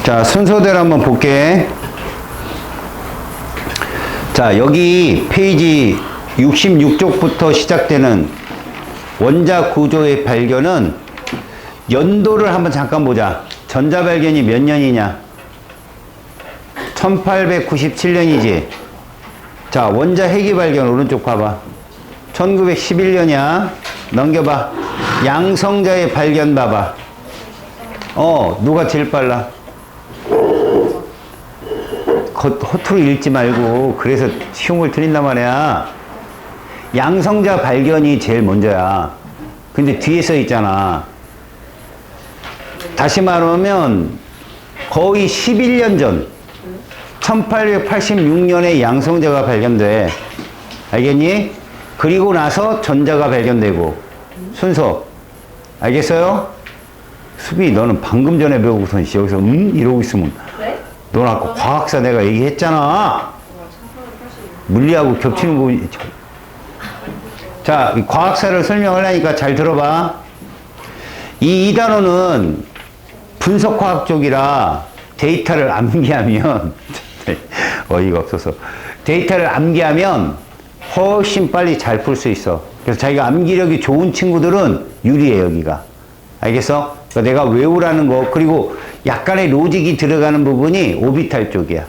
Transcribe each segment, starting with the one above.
자, 순서대로 한번 볼게. 자, 여기 페이지 66쪽부터 시작되는 원자 구조의 발견은 연도를 한번 잠깐 보자. 전자 발견이 몇 년이냐? 1897년이지. 자, 원자 핵이 발견 오른쪽 봐봐. 1911년이야. 넘겨봐. 양성자의 발견 봐봐. 누가 제일 빨라? 허투루 읽지 말고 그래서 쉬운 걸 드린단 말이야. 양성자 발견이 제일 먼저야. 근데 뒤에 써 있잖아. 다시 말하면 거의 11년 전 1886년에 양성자가 발견돼. 알겠니? 그리고 나서 전자가 발견되고 순서. 알겠어요? 수비, 너는 방금 전에 배우고선 여기서 이러고 있으면 네? 넌 아까 과학사 내가 얘기했잖아. 물리하고 겹치는 부분이. 자, 과학사를 설명하려니까 잘 들어봐. 이 단어는 분석화학 쪽이라 데이터를 암기하면 어이가 없어서 데이터를 암기하면 훨씬 빨리 잘 풀 수 있어. 그래서 자기가 암기력이 좋은 친구들은 유리해, 여기가. 알겠어? 그러니까 내가 외우라는 거, 그리고 약간의 로직이 들어가는 부분이 오비탈 쪽이야.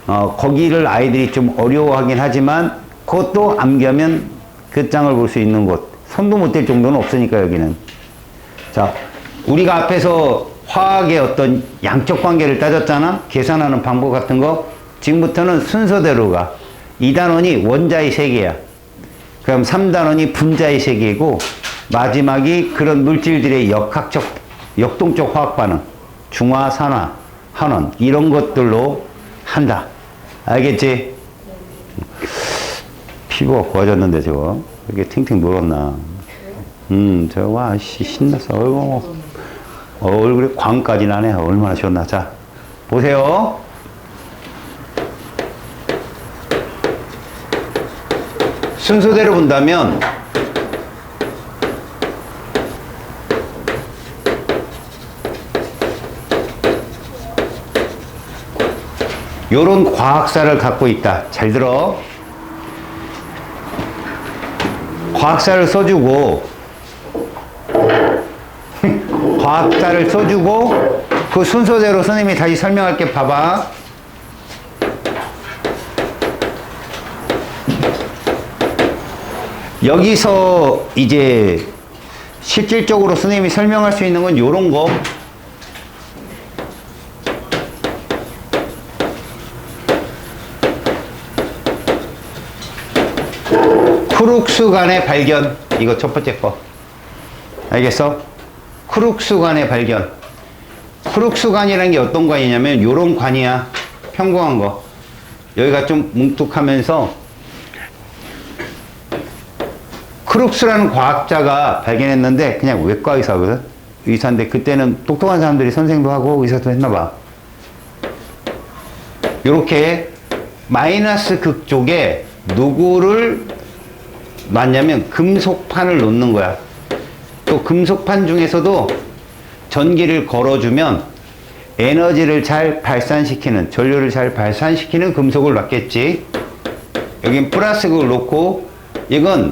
거기를 아이들이 좀 어려워하긴 하지만 그것도 암기하면 끝장을 볼 수 있는 곳. 손도 못 댈 정도는 없으니까 여기는. 자, 우리가 앞에서 화학의 어떤 양적 관계를 따졌잖아? 계산하는 방법 같은 거. 지금부터는 순서대로 가. 2단원이 원자의 세계야. 그럼 3단원이 분자의 세계이고, 마지막이 그런 물질들의 역학적, 역동적 화학 반응. 중화, 산화, 환원. 이런 것들로 한다. 알겠지? 피부가 고와졌는데, 저거. 이렇게 탱탱 늘었나. 저거, 와, 신났어. 어이구. 얼굴에 광까지 나네. 얼마나 좋나. 자, 보세요. 순서대로 본다면, 요런 과학사를 갖고 있다. 잘 들어. 과학사를 써주고, 과학자를 써주고 그 순서대로 선생님이 다시 설명할게. 봐봐. 여기서 이제 실질적으로 선생님이 설명할 수 있는 건 요런 거. 크룩스 간의 발견. 이거 첫 번째 거. 알겠어? 크룩스 관의 발견. 크룩스 관이라는 게 어떤 관이냐면 요런 관이야. 평범한 거. 여기가 좀 뭉툭하면서 크룩스라는 과학자가 발견했는데 그냥 외과 의사거든. 의사인데 그때는 똑똑한 사람들이 선생도 하고 의사도 했나 봐. 요렇게 마이너스 극 쪽에 누구를 놨냐면 금속판을 놓는 거야. 또 금속판 중에서도 전기를 걸어주면 에너지를 잘 발산시키는, 전류를 잘 발산시키는 금속을 놨겠지. 여긴 플라스틱을 놓고 이건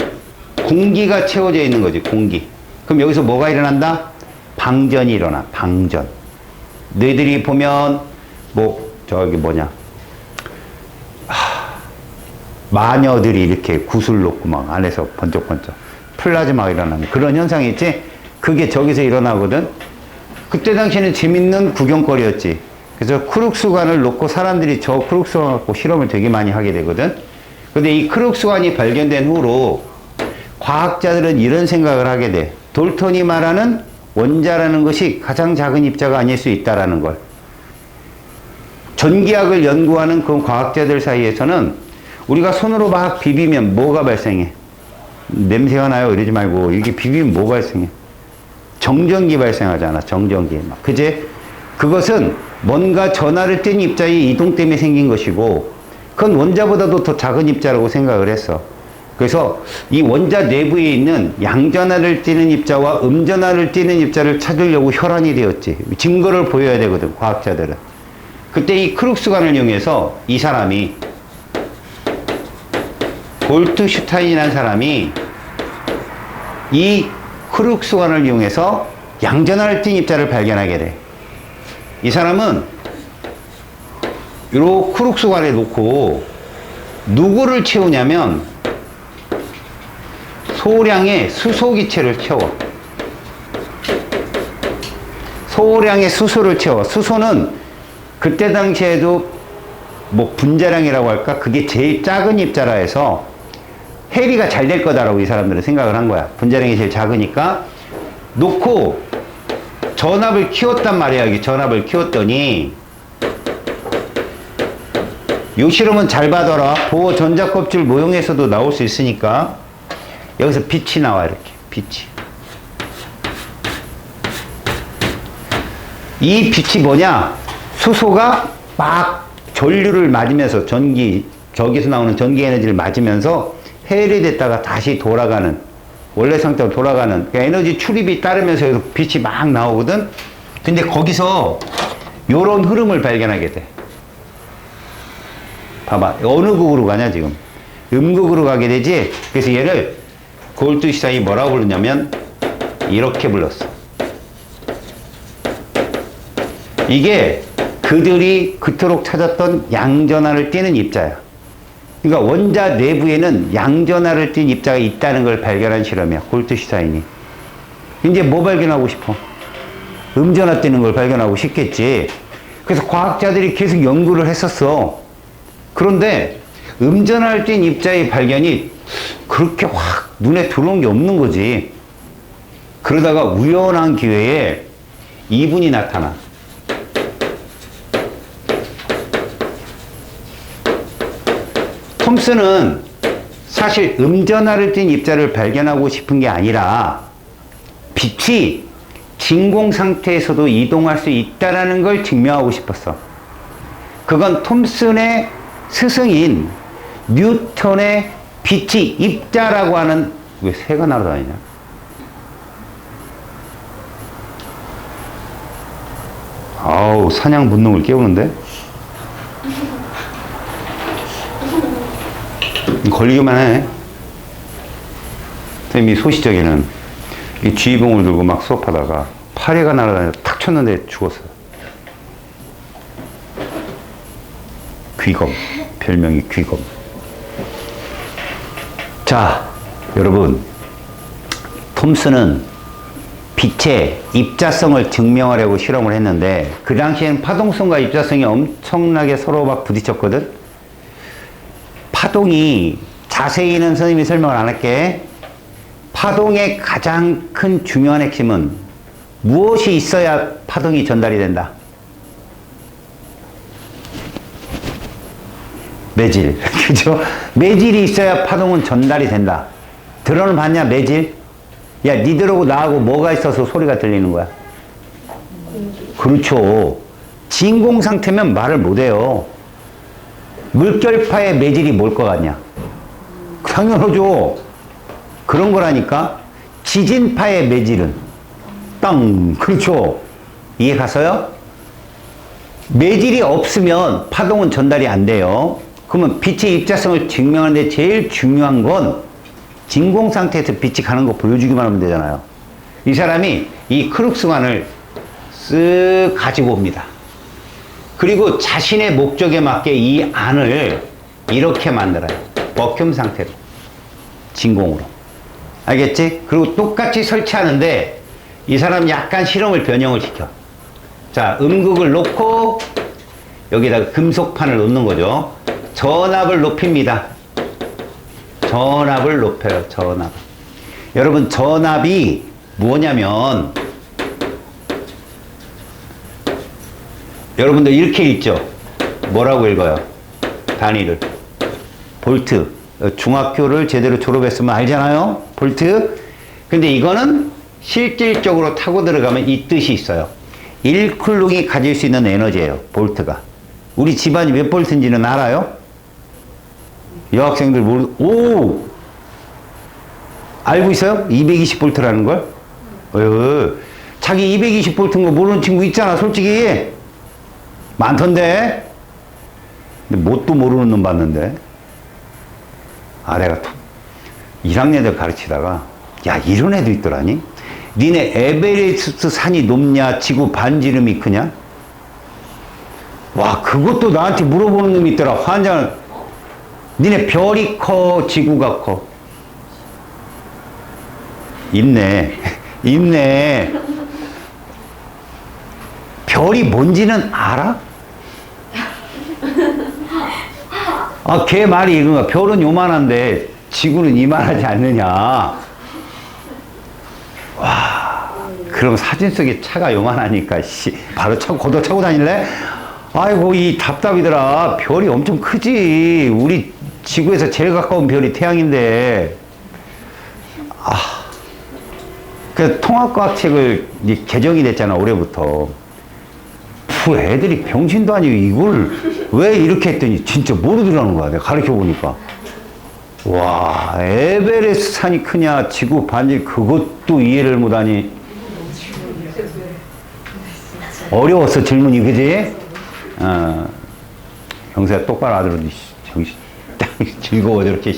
공기가 채워져 있는 거지, 공기. 그럼 여기서 뭐가 일어난다? 방전이 일어나, 방전. 너희들이 보면 저기 마녀들이 이렇게 구슬 놓고 막 안에서 번쩍번쩍 플라즈마가 일어나는 그런 현상이 있지? 그게 저기서 일어나거든? 그때 당시에는 재밌는 구경거리였지. 그래서 크룩스관을 놓고 사람들이 저 크룩스관 갖고 실험을 되게 많이 하게 되거든? 근데 이 크룩스관이 발견된 후로 과학자들은 이런 생각을 하게 돼. 돌턴이 말하는 원자라는 것이 가장 작은 입자가 아닐 수 있다라는 걸. 전기학을 연구하는 그 과학자들 사이에서는 우리가 손으로 막 비비면 뭐가 발생해? 냄새가 나요? 이러지 말고 이렇게 비비면 뭐 발생해? 정전기 발생하잖아. 정전기. 막. 그제? 그것은 뭔가 전하를 뗀 입자의 이동 때문에 생긴 것이고 그건 원자보다도 더 작은 입자라고 생각을 했어. 그래서 이 원자 내부에 있는 양전하를 띠는 입자와 음전하를 띠는 입자를 찾으려고 혈안이 되었지. 증거를 보여야 되거든, 과학자들은. 그때 이 크룩스관을 이용해서 이 사람이, 골트슈타인이라는 사람이 이 크룩스관을 이용해서 양전하를 띤 입자를 발견하게 돼. 이 사람은 요 크룩스관에 놓고 누구를 채우냐면 소량의 수소기체를 채워. 소량의 수소를 채워. 수소는 그때 당시에도 뭐 분자량이라고 할까? 그게 제일 작은 입자라 해서 해리가 잘 될 거다라고 이 사람들은 생각을 한 거야. 분자량이 제일 작으니까 놓고 전압을 키웠단 말이야. 여기 전압을 키웠더니, 요 실험은 잘 봐둬라. 보호 전자껍질 모형에서도 나올 수 있으니까. 여기서 빛이 나와, 이렇게. 빛이. 이 빛이 뭐냐? 수소가 막 전류를 맞으면서 저기서 나오는 전기 에너지를 맞으면서 해일이 됐다가 다시 돌아가는, 원래 상태로 돌아가는, 그러니까 에너지 출입이 따르면서 여기서 빛이 막 나오거든? 근데 거기서 요런 흐름을 발견하게 돼. 봐봐. 어느 극으로 가냐, 지금? 음극으로 가게 되지? 그래서 얘를 골트슈타인이 뭐라고 부르냐면 이렇게 불렀어. 이게 그들이 그토록 찾았던 양전하를 띠는 입자야. 그러니까 원자 내부에는 양전하를 띤 입자가 있다는 걸 발견한 실험이야, 골트슈타인이. 이제 뭐 발견하고 싶어? 음전하 띠는 걸 발견하고 싶겠지. 그래서 과학자들이 계속 연구를 했었어. 그런데 음전하를 띤 입자의 발견이 그렇게 확 눈에 들어온 게 없는 거지. 그러다가 우연한 기회에 이분이 나타나. 톰슨은 사실 음전하를 띤 입자를 발견하고 싶은 게 아니라 빛이 진공 상태에서도 이동할 수 있다는 걸 증명하고 싶었어. 그건 톰슨의 스승인 뉴턴의 빛이 입자라고 하는, 왜 새가 날아다니냐? 아우, 사냥 본능을 깨우는데? 걸리기만 해. 선생님이 소시적에는 이 쥐봉을 들고 막 수업하다가 파리가 날아다녀서 탁 쳤는데 죽었어요. 귀검. 별명이 귀검. 자, 여러분. 톰슨은 빛의 입자성을 증명하려고 실험을 했는데, 그 당시에는 파동성과 입자성이 엄청나게 서로 막 부딪혔거든? 파동이, 자세히는 선생님이 설명을 안 할게. 파동의 가장 큰 중요한 핵심은 무엇이 있어야 파동이 전달이 된다? 매질. 그죠? 매질이 있어야 파동은 전달이 된다. 들어는 봤냐, 매질? 야, 니들하고 나하고 뭐가 있어서 소리가 들리는 거야? 그렇죠. 진공 상태면 말을 못 해요. 물결파의 매질이 뭘 것 같냐? 당연하죠. 그런 거라니까. 지진파의 매질은 땅. 그렇죠. 이해 갔어요? 매질이 없으면 파동은 전달이 안 돼요. 그러면 빛의 입자성을 증명하는데 제일 중요한 건 진공 상태에서 빛이 가는 거 보여주기만 하면 되잖아요. 이 사람이 이 크룩스관을 쓱 가지고 옵니다. 그리고 자신의 목적에 맞게 이 안을 이렇게 만들어요. 버큐um 상태로. 진공으로. 알겠지? 그리고 똑같이 설치하는데 이 사람 약간 실험을 변형을 시켜. 자, 음극을 놓고 여기다가 금속판을 놓는 거죠. 전압을 높입니다. 전압을 높여요. 전압. 여러분, 전압이 뭐냐면, 여러분들 이렇게 읽죠? 뭐라고 읽어요? 단위를. 볼트. 중학교를 제대로 졸업했으면 알잖아요? 볼트. 근데 이거는 실질적으로 타고 들어가면 이 뜻이 있어요. 1쿨롱이 가질 수 있는 에너지예요. 볼트가. 우리 집안이 몇 볼트인지는 알아요? 여학생들 모르, 오! 알고 있어요? 220V라는 걸? 자기 220V인 거 모르는 친구 있잖아, 솔직히. 많던데? 근데 뭣도 모르는 놈 봤는데. 내가 1학년들 가르치다가, 야, 이런 애도 있더라니? 니네 에베레스트 산이 높냐, 지구 반지름이 크냐? 와, 그것도 나한테 물어보는 놈이 있더라. 환장을. 니네 별이 커, 지구가 커? 있네. 있네. 별이 뭔지는 알아? 걔 말이 이런 거야. 별은 요만한데 지구는 이만하지 않느냐. 와, 그럼 사진 속에 차가 요만하니까 바로 걷어 차고 다닐래? 아이고, 이 답답이더라. 별이 엄청 크지. 우리 지구에서 제일 가까운 별이 태양인데. 그 통합과학 책을 개정이 됐잖아, 올해부터. 애들이 병신도 아니고 이걸 왜 이렇게 했더니 진짜 모르더라는 거야. 내가 가르쳐 보니까. 와, 에베레스트 산이 크냐, 지구 반지, 그것도 이해를 못하니. 어려웠어, 질문이, 그지? 영세야 똑바로 알아들었니? 정신, 즐거워, 저렇게.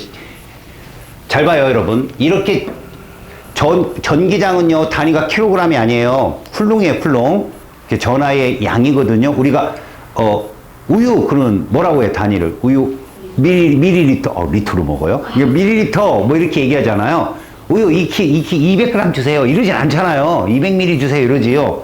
잘 봐요, 여러분. 이렇게 전기장은요, 단위가 킬로그램이 아니에요. 쿨롱이에요, 쿨롱. 전하의 양이거든요. 우리가, 우유, 그런, 뭐라고 해, 단위를. 우유, 밀리리터, 리터로 먹어요. 이게 밀리리터, 뭐 이렇게 얘기하잖아요. 우유 200g 주세요. 이러진 않잖아요. 200ml 주세요. 이러지요.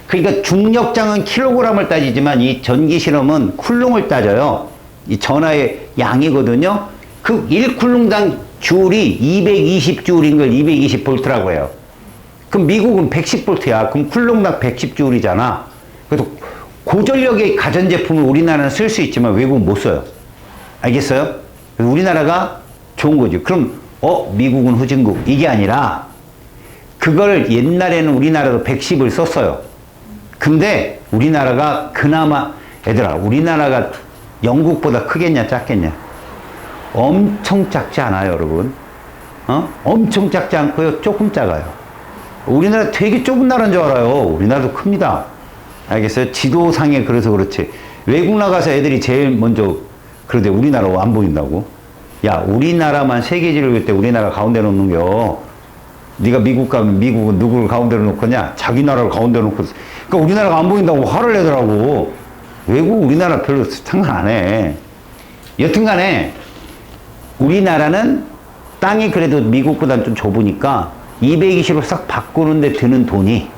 그러니까 중력장은 킬로그램을 따지지만 이 전기 실험은 쿨롱을 따져요. 이 전하의 양이거든요. 그 1쿨롱당 줄이 220줄인 걸 220V라고 해요. 그럼 미국은 110V야. 그럼 쿨롱당 110줄이잖아. 그래서 고전력의 가전제품을 우리나라는 쓸 수 있지만 외국은 못 써요. 알겠어요? 그래서 우리나라가 좋은 거지. 그럼 미국은 후진국. 이게 아니라 그걸 옛날에는 우리나라도 110을 썼어요. 근데 우리나라가 그나마, 얘들아, 우리나라가 영국보다 크겠냐 작겠냐? 엄청 작지 않아요, 여러분. 엄청 작지 않고요, 조금 작아요. 우리나라 되게 좁은 나라인 줄 알아요. 우리나라도 큽니다. 알겠어요? 지도상에. 그래서 그렇지. 외국 나가서 애들이 제일 먼저 그러대. 우리나라 안 보인다고. 야, 우리나라만 세계지를 볼 때 우리나라 가운데 놓는겨. 네가 미국 가면 미국은 누구를 가운데로 놓거냐? 자기 나라를 가운데 놓고. 그러니까 우리나라가 안 보인다고 화를 내더라고. 외국 우리나라 별로 상관 안 해. 여튼간에 우리나라는 땅이 그래도 미국보다는 좀 좁으니까 220으로 싹 바꾸는데 드는 돈이,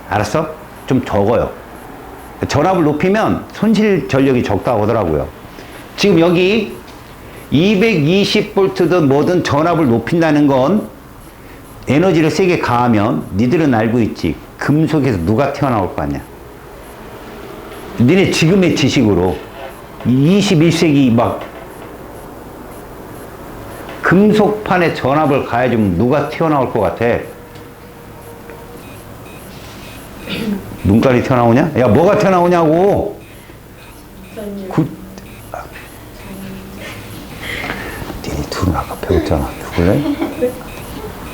알았어? 좀 적어요. 전압을 높이면 손실 전력이 적다고 하더라고요. 지금 여기 220V든 뭐든 전압을 높인다는 건 에너지를 세게 가하면 니들은 알고 있지. 금속에서 누가 튀어나올 거 아니야. 니네 지금의 지식으로 21세기 막 금속판에 전압을 가해주면 누가 튀어나올 것 같아? 눈깔이 튀어나오냐? 야, 뭐가 튀어나오냐고? 니네 둘은 아까 배웠잖아. 누굴래?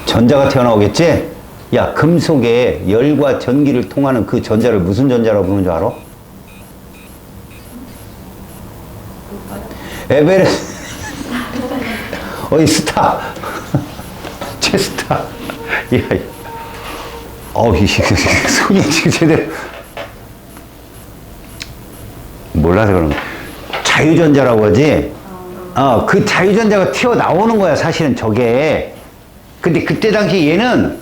전자가 튀어나오겠지? 야, 금속에 열과 전기를 통하는 그 전자를 무슨 전자라고 부르는 줄 알아? 에베레스트. 어이, 스타. 최스타. 야, 손이 지금 제대로. 몰라서 그런 거. 자유전자라고 하지? 그 자유전자가 튀어나오는 거야, 사실은 저게. 근데 그때 당시 얘는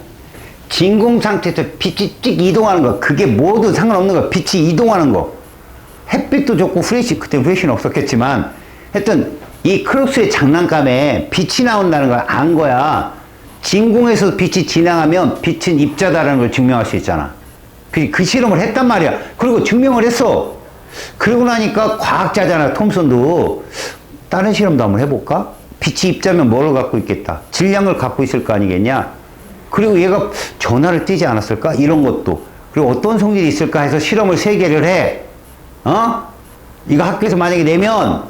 진공 상태에서 빛이 찍 이동하는 거. 그게 뭐든 상관없는 거야. 빛이 이동하는 거. 햇빛도 좋고 그때 후레쉬는 없었겠지만 하여튼 이 크룩스의 장난감에 빛이 나온다는 걸 안 거야. 진공에서 빛이 지나가면 빛은 입자다라는 걸 증명할 수 있잖아. 그 실험을 했단 말이야. 그리고 증명을 했어. 그러고 나니까 과학자잖아, 톰슨도. 다른 실험도 한번 해볼까? 빛이 입자면 뭘 갖고 있겠다. 질량을 갖고 있을 거 아니겠냐? 그리고 얘가 전하를 띄지 않았을까? 이런 것도. 그리고 어떤 성질이 있을까 해서 실험을 3개를 해. 이거 학교에서 만약에 내면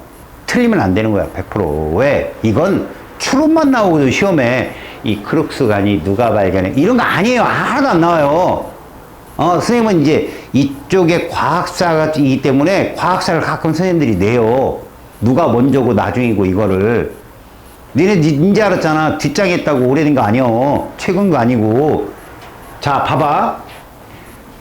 틀리면 안 되는 거야, 100%. 왜? 이건 추론만 나오거든, 시험에. 이 크룩스관이 누가 발견해? 이런 거 아니에요. 하나도 안 나와요. 선생님은 이제 이쪽에 과학사이기 때문에 과학사를 가끔 선생님들이 내요. 누가 먼저고 나중이고 이거를. 니네 이제 알았잖아. 뒷장에 있다고 오래된 거 아니요. 최근 거 아니고. 자, 봐봐.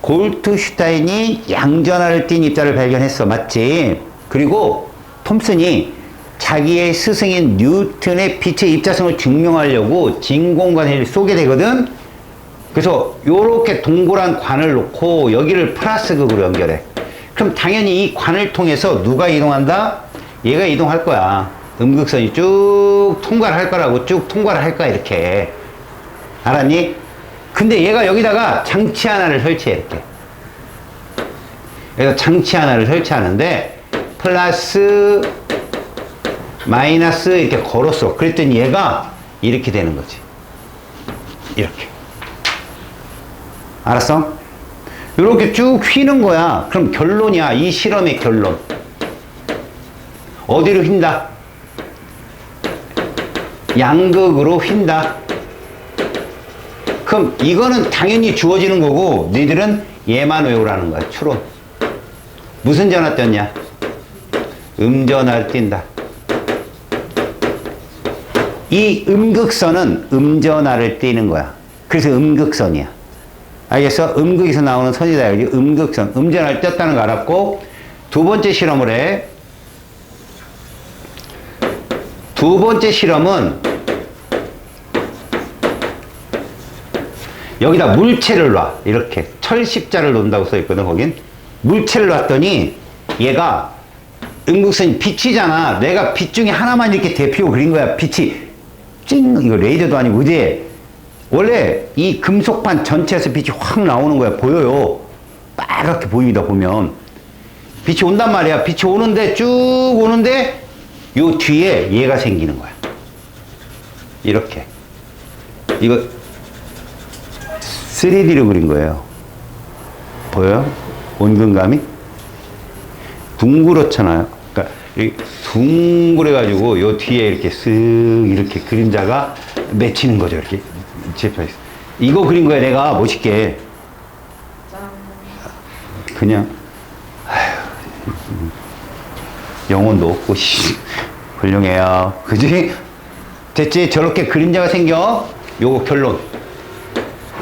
골트슈타인이 양전하를 띤 입자를 발견했어. 맞지? 그리고 톰슨이 자기의 스승인 뉴턴의 빛의 입자성을 증명하려고 진공관을 쏘게 되거든. 그래서 요렇게 동그란 관을 놓고 여기를 플러스 극으로 연결해. 그럼 당연히 이 관을 통해서 누가 이동한다? 얘가 이동할 거야. 음극선이 쭉 통과를 할 거라고. 쭉 통과를 할 거야. 이렇게. 알았니? 근데 얘가 여기다가 장치 하나를 설치해. 이렇게. 그래서 장치 하나를 설치하는데 플러스 마이너스 이렇게 걸었어. 그랬더니 얘가 이렇게 되는 거지. 이렇게. 알았어? 이렇게 쭉 휘는 거야. 그럼 결론이야. 이 실험의 결론. 어디로 휜다? 양극으로 휜다. 그럼 이거는 당연히 주어지는 거고 너희들은 얘만 외우라는 거야. 추론. 무슨 전화 떴냐? 음전화를 띈다. 이 음극선은 음전화를 띄는 거야. 그래서 음극선이야. 알겠어? 음극에서 나오는 선이다. 여기 음극선. 음전화를 떴다는 거 알았고, 두 번째 실험을 해. 두 번째 실험은 여기다 물체를 놔. 이렇게. 철십자를 놓는다고 써있거든, 거긴. 물체를 놨더니 얘가 음극선이 빛이잖아. 내가 빛 중에 하나만 이렇게 대표 그린 거야. 빛이 찡! 이거 레이저도 아니고, 그지? 원래 이 금속판 전체에서 빛이 확 나오는 거야. 보여요. 빨갛게 보입니다, 보면. 빛이 온단 말이야. 빛이 오는데, 쭉 오는데, 요 뒤에 얘가 생기는 거야. 이렇게. 이거 3D로 그린 거예요. 보여요? 원근감이? 둥그렇잖아요. 그러니까 둥그래가지고 요 뒤에 이렇게 쓱 이렇게 그림자가 맺히는 거죠. 이렇게 집혀있어. 이거 그린 거야 내가 멋있게. 그냥 영혼도 없고 훌륭해요. 그지? 됐지? 저렇게 그림자가 생겨. 요거 결론.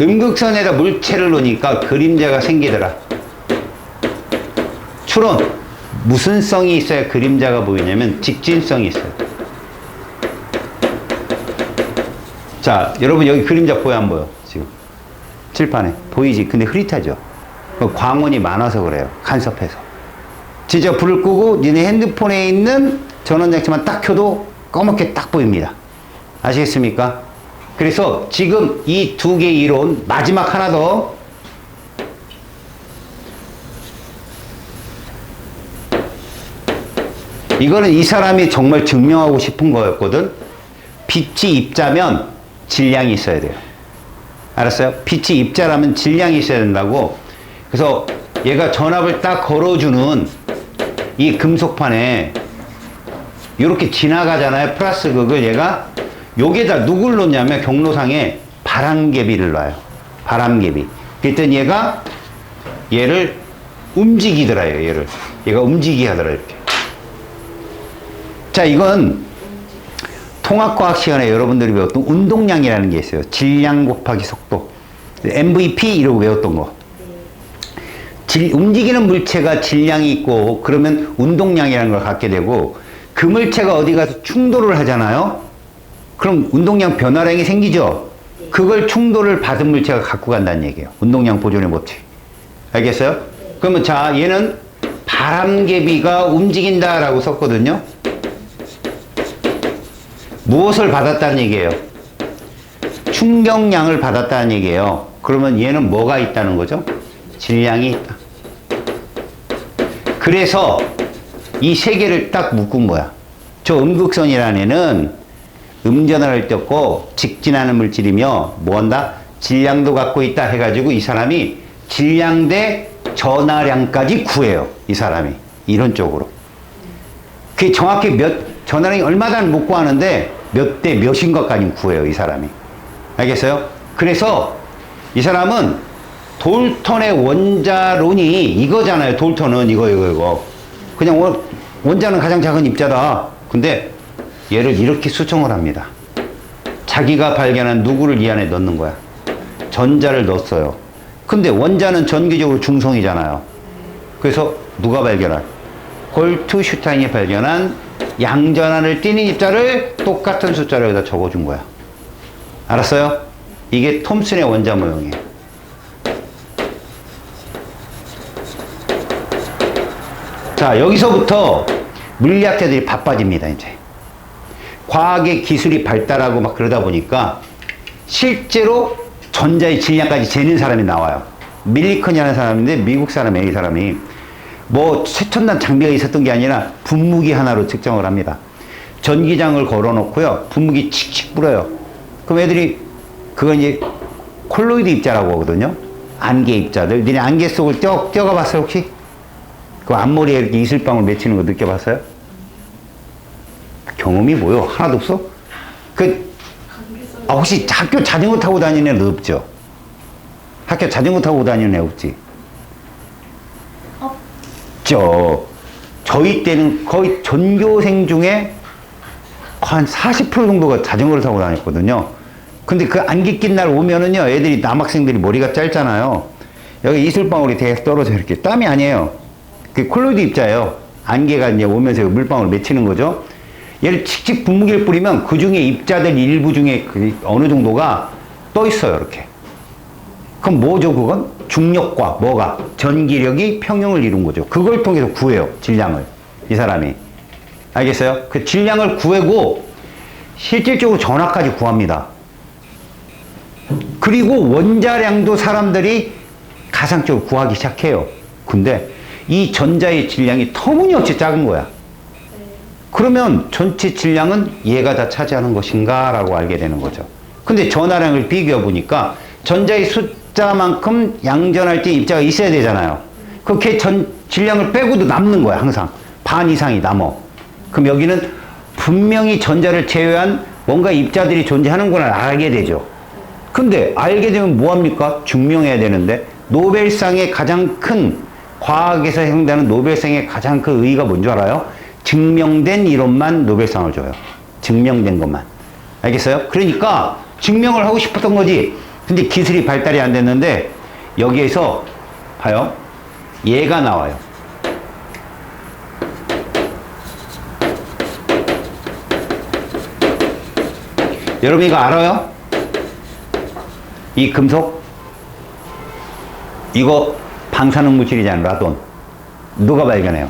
음극선에다 물체를 놓으니까 그림자가 생기더라. 추론. 무슨 성이 있어야 그림자가 보이냐면 직진성이 있어요. 자, 여러분 여기 그림자 보여 안 보여? 지금 칠판에 보이지? 근데 흐릿하죠? 광원이 많아서 그래요. 간섭해서. 진짜 불을 끄고 니네 핸드폰에 있는 전원장치만 딱 켜도 검게 딱 보입니다. 아시겠습니까? 그래서 지금 이 두 개의 이론, 마지막 하나 더. 이거는 이 사람이 정말 증명하고 싶은 거였거든. 빛이 입자면 질량이 있어야 돼요. 알았어요? 빛이 입자라면 질량이 있어야 된다고. 그래서 얘가 전압을 딱 걸어주는 이 금속판에 이렇게 지나가잖아요. 플러스 극을 얘가 여기에다 누굴 놓냐면 경로상에 바람개비를 놔요. 바람개비. 그랬더니 얘가 얘를 움직이더라요. 얘가 움직이게 하더라. 이렇게. 자, 이건 통합과학 시간에 여러분들이 배웠던 운동량이라는 게 있어요. 질량 곱하기 속도. MVP 이러고 외웠던 거. 움직이는 물체가 질량이 있고 그러면 운동량이라는 걸 갖게 되고 그 물체가 어디 가서 충돌을 하잖아요. 그럼 운동량 변화량이 생기죠. 그걸 충돌을 받은 물체가 갖고 간다는 얘기예요. 운동량 보존의 법칙. 알겠어요? 그러면 자, 얘는 바람개비가 움직인다라고 썼거든요. 무엇을 받았다는 얘기예요? 충격량을 받았다는 얘기예요. 그러면 얘는 뭐가 있다는 거죠? 질량이 있다. 그래서 이 세 개를 딱 묶은 거야. 저 음극선이라는 애는 음전화를 떴고 직진하는 물질이며 뭐한다? 질량도 갖고 있다 해가지고 이 사람이 질량 대 전하량까지 구해요. 이 사람이 이런 쪽으로. 그게 정확히 전하량이 얼마다는 못 구하는데 몇 대 몇인 것까지 구해요. 이 사람이. 알겠어요? 그래서 이 사람은 돌턴의 원자론이 이거잖아요. 돌턴은 이거. 그냥 원자는 가장 작은 입자다. 근데 얘를 이렇게 수정을 합니다. 자기가 발견한 누구를 이 안에 넣는 거야. 전자를 넣었어요. 근데 원자는 전기적으로 중성이잖아요. 그래서 누가 발견한? 골트슈타인이 발견한 양전환을 띠는 입자를 똑같은 숫자로 여기다 적어준 거야. 알았어요? 이게 톰슨의 원자 모형이에요. 자, 여기서부터 물리학자들이 바빠집니다, 이제. 과학의 기술이 발달하고 막 그러다 보니까 실제로 전자의 질량까지 재는 사람이 나와요. 밀리컨이라는 사람인데, 미국 사람이에요, 이 사람이. 뭐 최첨단 장비가 있었던 게 아니라 분무기 하나로 측정을 합니다. 전기장을 걸어놓고요, 분무기 칙칙 불어요. 그럼 애들이 그건 이제 콜로이드 입자라고 하거든요. 안개 입자들. 니네 안개 속을 뛰어가 봤어요, 혹시? 그 앞머리에 이렇게 이슬방울 맺히는 거 느껴봤어요? 경험이 뭐요? 하나도 없어? 혹시 학교 자전거 타고 다니는 애 없죠? 학교 자전거 타고 다니는 애 없지? 저희 때는 거의 전교생 중에 한 40% 정도가 자전거를 타고 다녔거든요. 근데 그 안개 낀 날 오면은요, 애들이, 남학생들이 머리가 짧잖아요. 여기 이슬방울이 되게 떨어져, 이렇게. 땀이 아니에요. 그 콜로이드 입자예요. 안개가 이제 오면서 물방울 맺히는 거죠. 얘를 칙칙 분무기를 뿌리면 그 중에 입자들 일부 중에 그 어느 정도가 떠 있어요, 이렇게. 그럼 뭐죠, 그건? 중력과 뭐가? 전기력이 평형을 이룬 거죠. 그걸 통해서 구해요, 질량을. 이 사람이. 알겠어요? 그 질량을 구하고 실질적으로 전하까지 구합니다. 그리고 원자량도 사람들이 가상적으로 구하기 시작해요. 근데 이 전자의 질량이 터무니없이 작은 거야. 그러면 전체 질량은 얘가 다 차지하는 것인가? 라고 알게 되는 거죠. 근데 전하량을 비교해 보니까 전자의 숫자만큼 양전할 때 입자가 있어야 되잖아요. 그렇게 질량을 빼고도 남는 거야, 항상. 반 이상이 남어. 그럼 여기는 분명히 전자를 제외한 뭔가 입자들이 존재하는구나 알게 되죠. 근데 알게 되면 뭐합니까? 증명해야 되는데, 노벨상의 가장 큰, 과학에서 행사하는 노벨상의 가장 큰 의의가 뭔 줄 알아요? 증명된 이론만 노벨상을 줘요. 증명된 것만. 알겠어요? 그러니까 증명을 하고 싶었던 거지. 근데 기술이 발달이 안 됐는데, 여기에서 봐요. 얘가 나와요. 여러분 이거 알아요? 이 금속? 이거 방사능 물질이잖아요, 라돈. 누가 발견해요?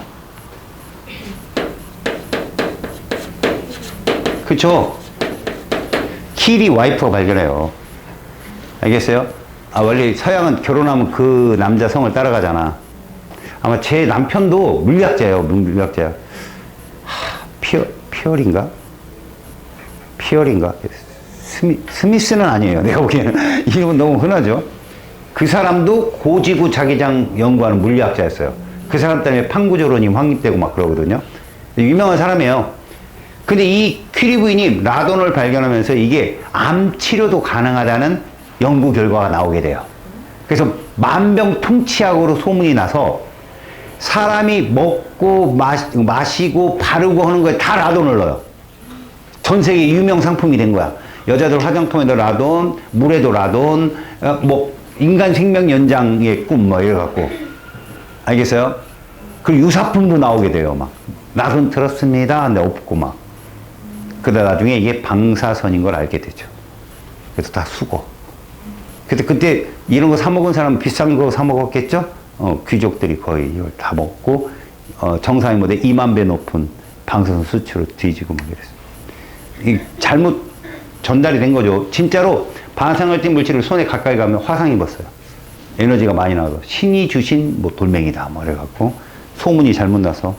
그쵸? 키리 와이프가 발견해요. 알겠어요? 원래 서양은 결혼하면 그 남자 성을 따라가잖아. 아마 제 남편도 물리학자예요, 물리학자야. 피어린가? 스미스는 아니에요. 내가 보기에는. 이름은 너무 흔하죠. 그 사람도 고지구 자기장 연구하는 물리학자였어요. 그 사람 때문에 판구조론이 확립되고 막 그러거든요. 유명한 사람이에요. 근데 이 퀴리 부인이 라돈을 발견하면서 이게 암 치료도 가능하다는 연구 결과가 나오게 돼요. 그래서 만병통치약으로 소문이 나서 사람이 먹고 마시고 바르고 하는 거에 다 라돈을 넣어요. 전 세계 유명 상품이 된 거야. 여자들 화장품에도 라돈, 물에도 라돈, 뭐 인간 생명 연장의 꿈 뭐 이래갖고. 알겠어요? 그리고 유사품도 나오게 돼요. 막 라돈 들었습니다. 근데 없고 막. 그러다 나중에 이게 방사선인 걸 알게 되죠. 그래서 다 수거. 그때 이런 거 사 먹은 사람은 비싼 거 사 먹었겠죠? 귀족들이 거의 이걸 다 먹고 정상이 뭐 2만 배 높은 방사선 수치로 뒤지고 막 이랬어요. 잘못 전달이 된 거죠. 진짜로 반사활성 물질을 손에 가까이 가면 화상 입었어요. 에너지가 많이 나와서 신이 주신 뭐 돌멩이다 뭐 이래갖고 소문이 잘못 나서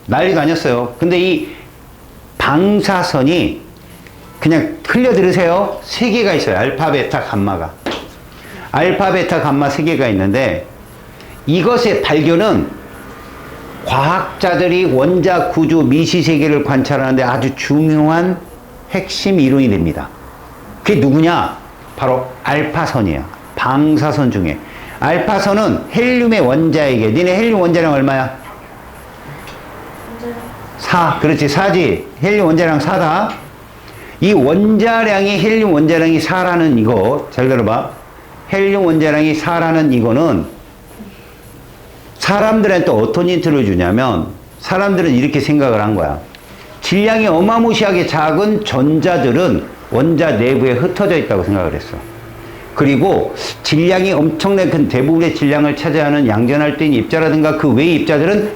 난리가 아니었어요. 근데 이 방사선이 그냥 흘려 들으세요. 세 개가 있어요. 알파, 베타, 감마가. 알파, 베타, 감마 세 개가 있는데 이것의 발견은 과학자들이 원자 구조 미시 세계를 관찰하는데 아주 중요한 핵심 이론이 됩니다. 그게 누구냐? 바로 알파선이야. 방사선 중에. 알파선은 헬륨의 원자에게, 니네 헬륨 원자량 얼마야? 4. 그렇지, 4지. 헬륨 원자량 4다. 이 원자량이, 헬륨 원자량이 4라는 이거, 잘 들어봐. 헬륨 원자량이 4라는 이거는 사람들한테 어떤 힌트를 주냐면, 사람들은 이렇게 생각을 한 거야. 질량이 어마무시하게 작은 전자들은 원자 내부에 흩어져 있다고 생각을 했어. 그리고 질량이 엄청나게 큰 대부분의 질량을 차지하는 양전활도인 입자라든가 그 외의 입자들은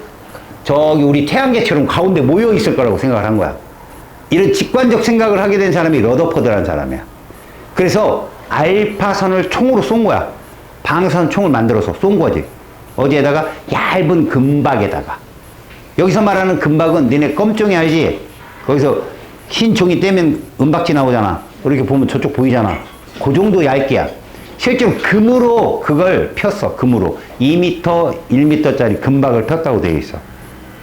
저기 우리 태양계처럼 가운데 모여 있을 거라고 생각을 한 거야. 이런 직관적 생각을 하게 된 사람이 러더퍼드라는 사람이야. 그래서 알파선을 총으로 쏜 거야. 방사선 총을 만들어서 쏜 거지. 어디에다가? 얇은 금박에다가. 여기서 말하는 금박은 니네 껌종이 알지? 거기서 흰 종이 떼면 은박지 나오잖아. 이렇게 보면 저쪽 보이잖아. 그 정도 얇게야. 실제로 금으로 그걸 폈어. 금으로 2m, 1m짜리 금박을 폈다고 되어 있어.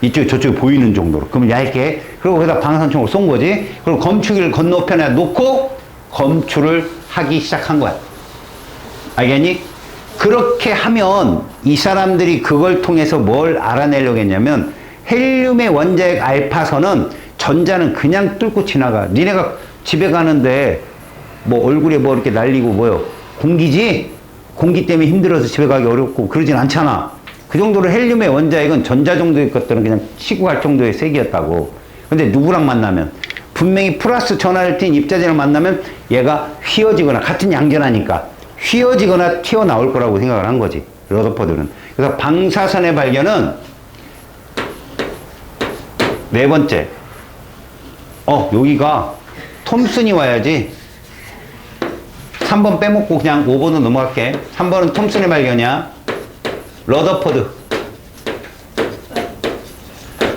이쪽 저쪽에 보이는 정도로. 그러면 얇게. 그리고 거기다 방사선총을 쏜 거지. 그리고 검출기를 건너편에 놓고 검출을 하기 시작한 거야. 알겠니? 그렇게 하면 이 사람들이 그걸 통해서 뭘 알아내려고 했냐면 헬륨의 원자핵 알파선은 전자는 그냥 뚫고 지나가. 니네가 집에 가는데 뭐 얼굴에 뭐 이렇게 날리고 뭐요? 공기지? 공기 때문에 힘들어서 집에 가기 어렵고 그러진 않잖아. 그 정도로 헬륨의 원자핵은 전자 정도의 것들은 그냥 치고 갈 정도의 세기였다고. 근데 누구랑 만나면? 분명히 플러스 전하를 띤 입자재랑 만나면 얘가 휘어지거나 같은 양전하니까 휘어지거나 튀어나올 거라고 생각을 한 거지. 러더퍼드는. 그래서 방사선의 발견은 네 번째. 여기가 톰슨이 와야지. 3번 빼먹고 그냥 5번은 넘어갈게. 3번은 톰슨의 발견이야. 러더퍼드.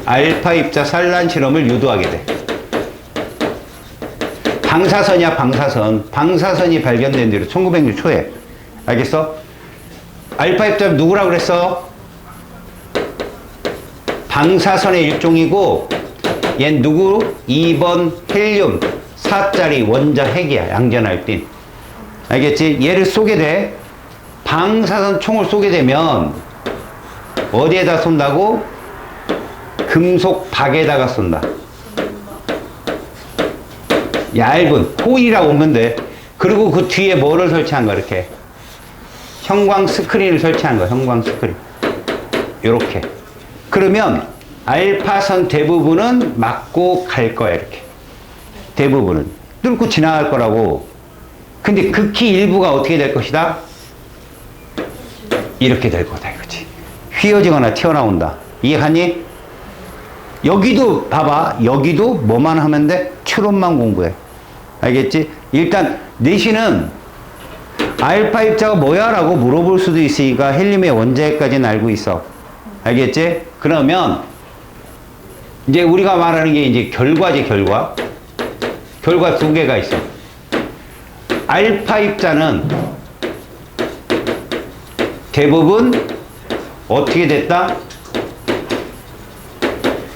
알파 입자 산란 실험을 유도하게 돼. 방사선이야, 방사선. 방사선이 발견된 뒤로 1900년 초에. 알겠어? 알파 입자 누구라고 그랬어? 방사선의 일종이고, 얜 누구? 2번 헬륨 4짜리 원자 핵이야. 양전활딘. 알겠지? 얘를 쏘게 돼. 방사선 총을 쏘게 되면 어디에다 쏜다고? 금속 박에다가 쏜다. 얇은 호일이라고 보면 돼. 그리고 그 뒤에 뭐를 설치한 거야? 이렇게 형광 스크린을 설치한 거야. 형광 스크린. 요렇게. 그러면 알파선 대부분은 맞고 갈 거야. 이렇게. 대부분은 뚫고 지나갈 거라고. 근데 극히 일부가 어떻게 될 것이다? 이렇게 될 거다 이거지. 휘어지거나 튀어나온다. 이해가니? 여기도 봐봐. 여기도 뭐만 하면 돼? 추론만 공부해. 알겠지? 일단 내신은 알파 입자가 뭐야? 라고 물어볼 수도 있으니까 헬륨의 원자핵까지는 알고 있어. 알겠지? 그러면 이제 우리가 말하는 게 이제 결과지. 결과. 결과 두 개가 있어. 알파 입자는 대부분 어떻게 됐다?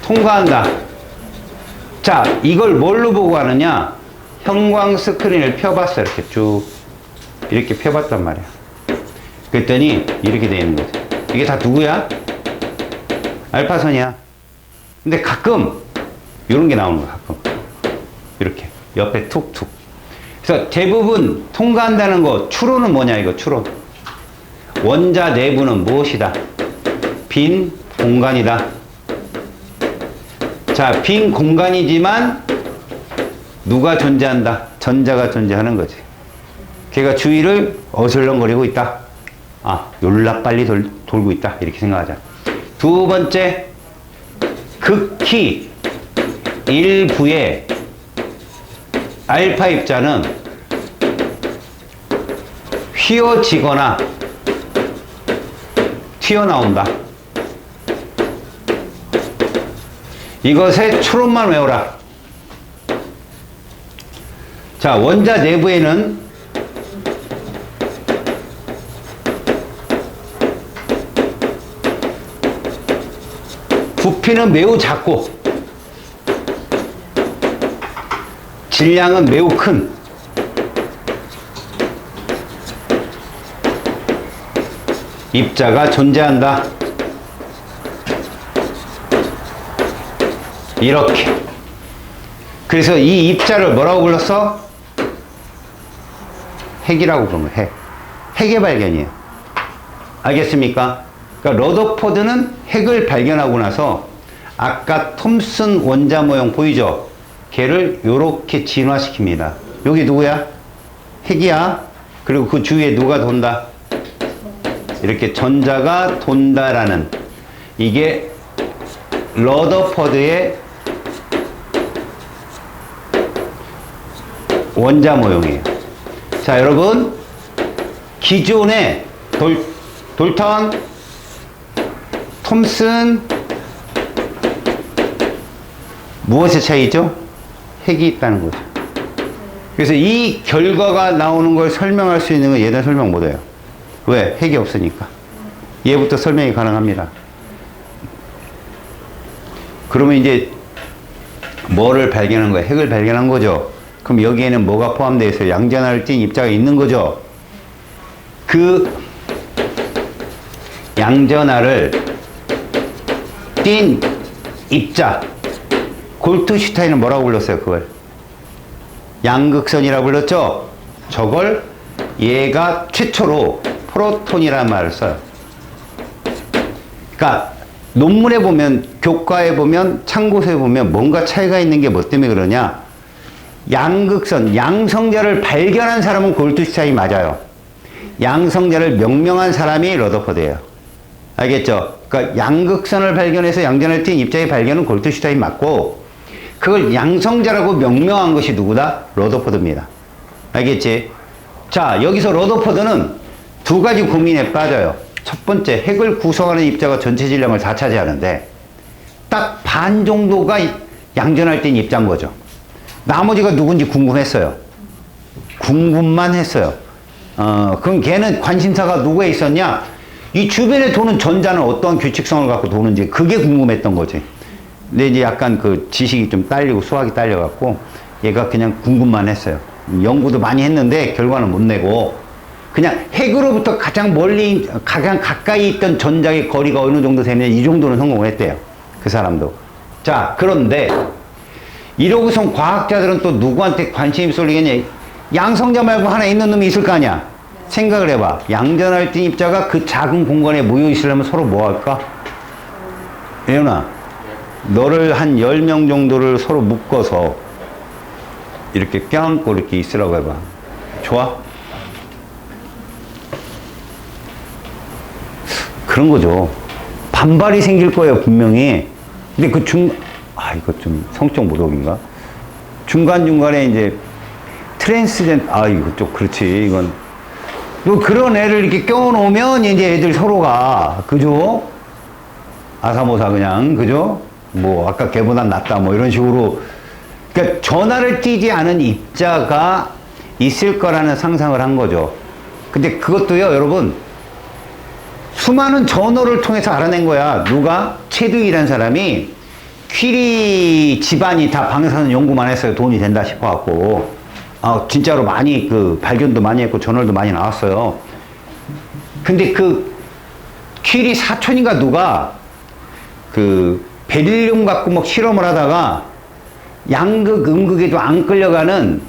통과한다. 자, 이걸 뭘로 보고 하느냐? 형광 스크린을 펴봤어. 이렇게 쭉. 이렇게 펴봤단 말이야. 그랬더니 이렇게 되어 있는 거지. 이게 다 누구야? 알파선이야. 근데 가끔 이런 게 나오는 거야. 가끔. 이렇게. 옆에 툭툭. 그래서 대부분 통과한다는 거, 추론은 뭐냐, 이거, 추론. 원자 내부는 무엇이다? 빈 공간이다. 자, 빈 공간이지만 누가 존재한다? 전자가 존재하는 거지. 걔가 주위를 어슬렁거리고 있다. 놀라 빨리 돌고 있다. 이렇게 생각하자. 두 번째, 극히 일부의 알파 입자는 휘어지거나 튀어나온다. 이것의 추론만 외워라. 자, 원자 내부에는 부피는 매우 작고 질량은 매우 큰 입자가 존재한다. 이렇게. 그래서 이 입자를 뭐라고 불렀어? 핵이라고 부르는 거예요. 핵. 핵의 발견이에요. 알겠습니까? 그러니까 러더포드는 핵을 발견하고 나서 아까 톰슨 원자 모형 보이죠? 걔를 요렇게 진화시킵니다. 여기 누구야? 핵이야. 그리고 그 주위에 누가 돈다? 이렇게 전자가 돈다라는 이게 러더포드의 원자 모형이에요. 자, 여러분, 기존의 돌턴, 톰슨, 무엇의 차이죠? 핵이 있다는 거죠. 그래서 이 결과가 나오는 걸 설명할 수 있는 건 얘는 설명 못해요. 왜? 핵이 없으니까. 얘부터 설명이 가능합니다. 그러면 이제 뭐를 발견한 거예요? 핵을 발견한 거죠. 그럼 여기에는 뭐가 포함되어 있어요? 양전하를 띤 입자가 있는 거죠. 그 양전하를 띤 입자, 골트슈타인은 뭐라고 불렀어요? 그걸 양극선이라고 불렀죠. 저걸 얘가 최초로 프로톤이라는 말을 써요. 그러니까 논문에 보면, 교과에 보면, 참고서에 보면 뭔가 차이가 있는 게 뭐 때문에 그러냐? 양극선, 양성자를 발견한 사람은 골트슈타인이 맞아요. 양성자를 명명한 사람이 러더포드예요. 알겠죠? 그러니까 양극선을 발견해서 양전을 띤 입자의 발견은 골트슈타인 맞고, 그걸 양성자라고 명명한 것이 누구다? 러더포드입니다. 알겠지? 자, 여기서 러더포드는 두 가지 고민에 빠져요. 첫 번째, 핵을 구성하는 입자가 전체 질량을 다 차지하는데 딱 반 정도가 양전할 땐 입자인 거죠. 나머지가 누군지 궁금했어요. 궁금만 했어요. 그럼 걔는 관심사가 누구에 있었냐? 이 주변에 도는 전자는 어떠한 규칙성을 갖고 도는지 그게 궁금했던 거지. 근데 이제 약간 그 지식이 좀 딸리고 수학이 딸려갖고 얘가 그냥 궁금만 했어요. 연구도 많이 했는데 결과는 못 내고 그냥 핵으로부터 가장 멀리, 가장 가까이 있던 전자의 거리가 어느 정도 되면 이 정도는 성공을 했대요. 그 사람도. 자, 그런데 이러고선 과학자들은 또 누구한테 관심이 쏠리겠냐? 양성자 말고 하나 있는 놈이 있을 거 아니야? 생각을 해봐. 양전할 땐 입자가 그 작은 공간에 모여 있으려면 서로 뭐 할까? 예은아, 너를 한 10명 정도를 서로 묶어서 이렇게 껴안고 이렇게 있으라고 해봐. 좋아? 그런 거죠. 반발이 생길 거예요, 분명히. 근데 그 이거 좀 성적 모독인가? 중간중간에 이제 이거 좀 그렇지. 이건. 또 그런 애를 이렇게 껴놓으면 이제 애들 서로가, 그죠? 아사모사 그냥, 그죠? 뭐, 아까 걔보다 낫다, 뭐 이런 식으로. 그러니까 전하를 띠지 않은 입자가 있을 거라는 상상을 한 거죠. 근데 그것도요, 여러분, 수많은 저널을 통해서 알아낸 거야. 누가? 체두이라는 사람이 퀴리 집안이 다 방사선 연구만 했어요. 돈이 된다 싶어갖고. 진짜로 많이 발견도 많이 했고 저널도 많이 나왔어요. 근데 그 퀴리 사촌인가 누가 베릴륨 갖고 막 실험을 하다가 양극, 음극에도 안 끌려가는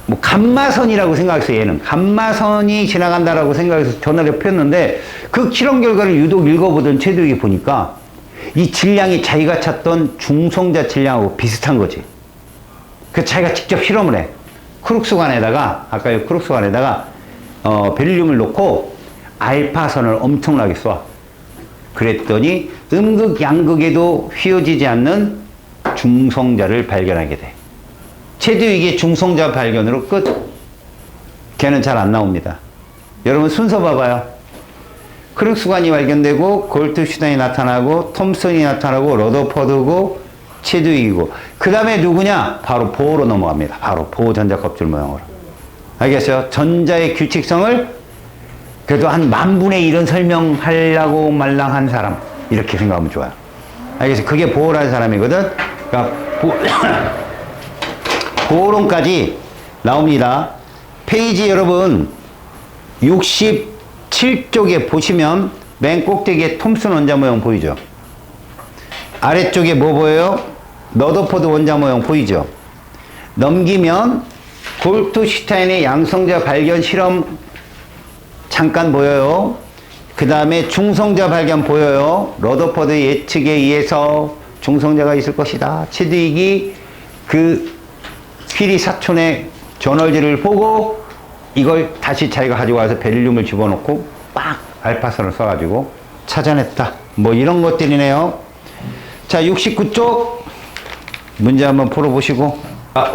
뭐 감마선이라고 생각했어요. 얘는 감마선이 지나간다라고 생각해서 전화를 폈는데 그 실험 결과를 유독 읽어보던 체두이 보니까 이 질량이 자기가 찾던 중성자 질량하고 비슷한 거지. 그 자기가 직접 실험을 해. 크룩스관에다가 아까 이 크룩스관에다가 베릴륨을 놓고 알파선을 엄청나게 쏴. 그랬더니 음극, 양극에도 휘어지지 않는 중성자를 발견하게 돼. 체두익의 중성자 발견으로 끝. 걔는 잘 안 나옵니다. 여러분 순서 봐봐요. 크룩스관이 발견되고 골트슈타인이 나타나고 톰슨이 나타나고 러더포드고 체두익이고 그 다음에 누구냐? 바로 보어로 넘어갑니다. 바로 보어 전자 껍질 모양으로. 알겠어요? 전자의 규칙성을 그래도 한 10,000분의 1은 설명하려고 말랑한 사람 이렇게 생각하면 좋아요. 알겠어요? 그게 보어라는 사람이거든. 그러니까 보어론까지 나옵니다. 페이지 여러분 67 7쪽에 보시면 맨 꼭대기에 톰슨 원자 모형 보이죠? 아래쪽에 뭐 보여요? 러더포드 원자 모형 보이죠? 넘기면 골트슈타인의 양성자 발견 실험 잠깐 보여요. 그 다음에 중성자 발견 보여요. 러더포드 예측에 의해서 중성자가 있을 것이다. 치드윅이 그 퀴리 사촌의 저널지를 보고 이걸 다시 자기가 가지고 와서 베릴륨을 집어넣고 빡 알파선을 써가지고 찾아냈다. 뭐 이런 것들이네요. 자, 69쪽 문제 한번 풀어보시고,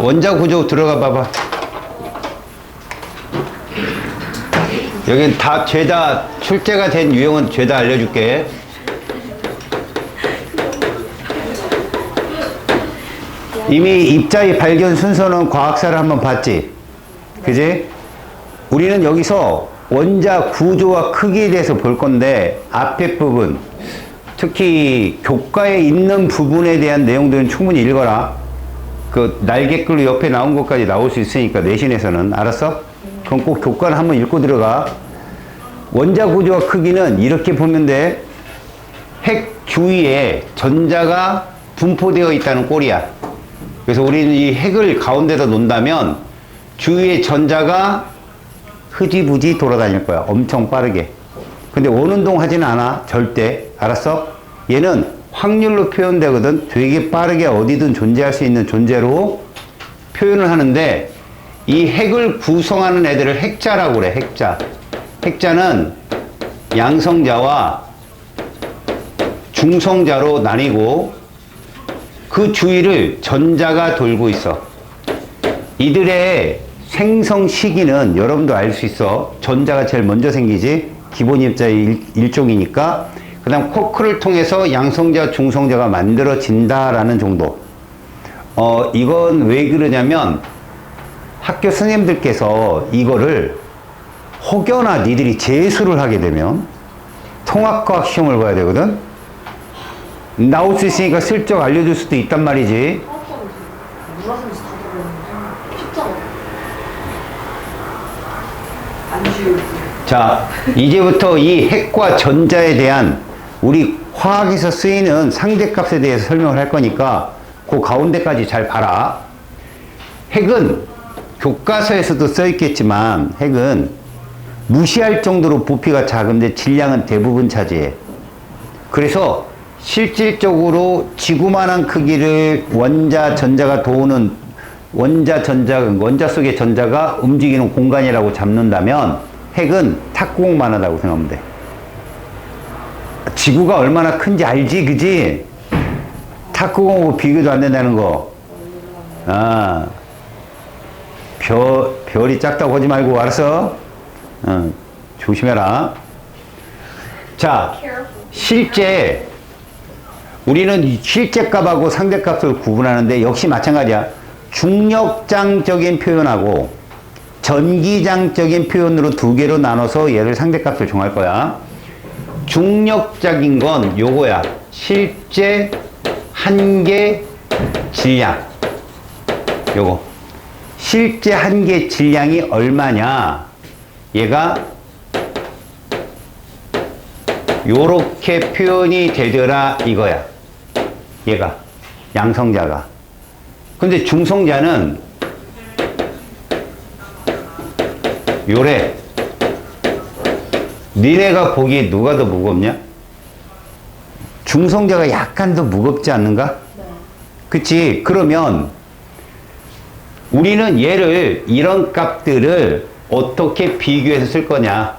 원자 구조 들어가 봐봐. 여긴 다 죄다 출제가 된 유형은 죄다 알려줄게. 이미 입자의 발견 순서는 과학사를 한번 봤지, 그지? 우리는 여기서 원자 구조와 크기에 대해서 볼 건데, 앞에 부분, 특히 교과에 있는 부분에 대한 내용들은 충분히 읽어라. 그 날개글로 옆에 나온 것까지 나올 수 있으니까, 내신에서는. 알았어? 그럼 꼭 교과를 한번 읽고 들어가. 원자 구조와 크기는 이렇게 보면 돼. 핵 주위에 전자가 분포되어 있다는 꼴이야. 그래서 우리는 이 핵을 가운데다 놓는다면 주위에 전자가 흐지부지 돌아다닐 거야. 엄청 빠르게. 근데 원운동 하지는 않아. 절대. 알았어? 얘는 확률로 표현되거든. 되게 빠르게 어디든 존재할 수 있는 존재로 표현을 하는데, 이 핵을 구성하는 애들을 핵자라고 그래. 핵자. 핵자는 양성자와 중성자로 나뉘고 그 주위를 전자가 돌고 있어. 이들의 생성 시기는 여러분도 알 수 있어. 전자가 제일 먼저 생기지. 기본 입자의 일종이니까. 그 다음 쿼크를 통해서 양성자, 중성자가 만들어진다라는 정도. 이건 왜 그러냐면 학교 선생님들께서 이거를 혹여나 니들이 재수를 하게 되면 통합과학 시험을 봐야 되거든. 나올 수 있으니까 슬쩍 알려줄 수도 있단 말이지. 자, 이제부터 이 핵과 전자에 대한 우리 화학에서 쓰이는 상대값에 대해서 설명을 할 거니까 그 가운데까지 잘 봐라. 핵은 교과서에서도 써 있겠지만 핵은 무시할 정도로 부피가 작은데 질량은 대부분 차지해. 그래서 실질적으로 지구만한 크기를 원자 속의 전자가 움직이는 공간이라고 잡는다면 핵은 탁구공만 하다고 생각하면 돼. 지구가 얼마나 큰지 알지, 그지? 탁구공하고 비교도 안 된다는 거. 별이 작다고 하지 말고, 알았어? 조심해라. 자, 실제 우리는 실제값하고 상대값을 구분하는데 역시 마찬가지야. 중력장적인 표현하고 전기장적인 표현으로 두 개로 나눠서 얘를 상대값을 정할 거야. 중력적인 건 요거야. 실제 한계 질량. 요거. 실제 한계 질량이 얼마냐. 얘가 요렇게 표현이 되더라 이거야. 얘가 양성자가. 근데 중성자는 요래. 니네가 보기에 누가 더 무겁냐? 중성자가 약간 더 무겁지 않는가? 네. 그치? 그러면 우리는 얘를, 이런 값들을 어떻게 비교해서 쓸 거냐?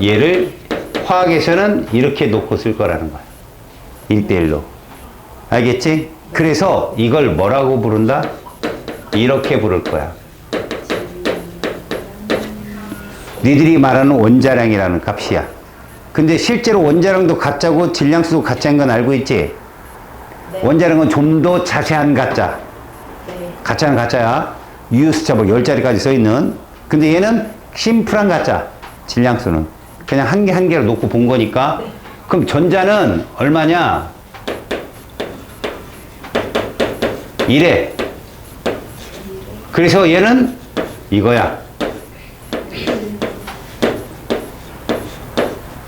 얘를 화학에서는 이렇게 놓고 쓸 거라는 거야. 1대1로. 알겠지? 그래서 이걸 뭐라고 부른다? 이렇게 부를 거야. 니들이 말하는 원자량이라는 값이야. 근데 실제로 원자량도 가짜고 질량수도 가짜인 건 알고 있지? 네. 원자량은 좀 더 자세한 가짜. 네. 가짜는 가짜야. 유효 숫자 뭐 10자리까지 써있는. 근데 얘는 심플한 가짜. 질량수는. 그냥 한 개 한 개로 놓고 본 거니까. 네. 그럼 전자는 얼마냐? 이래. 그래서 얘는 이거야.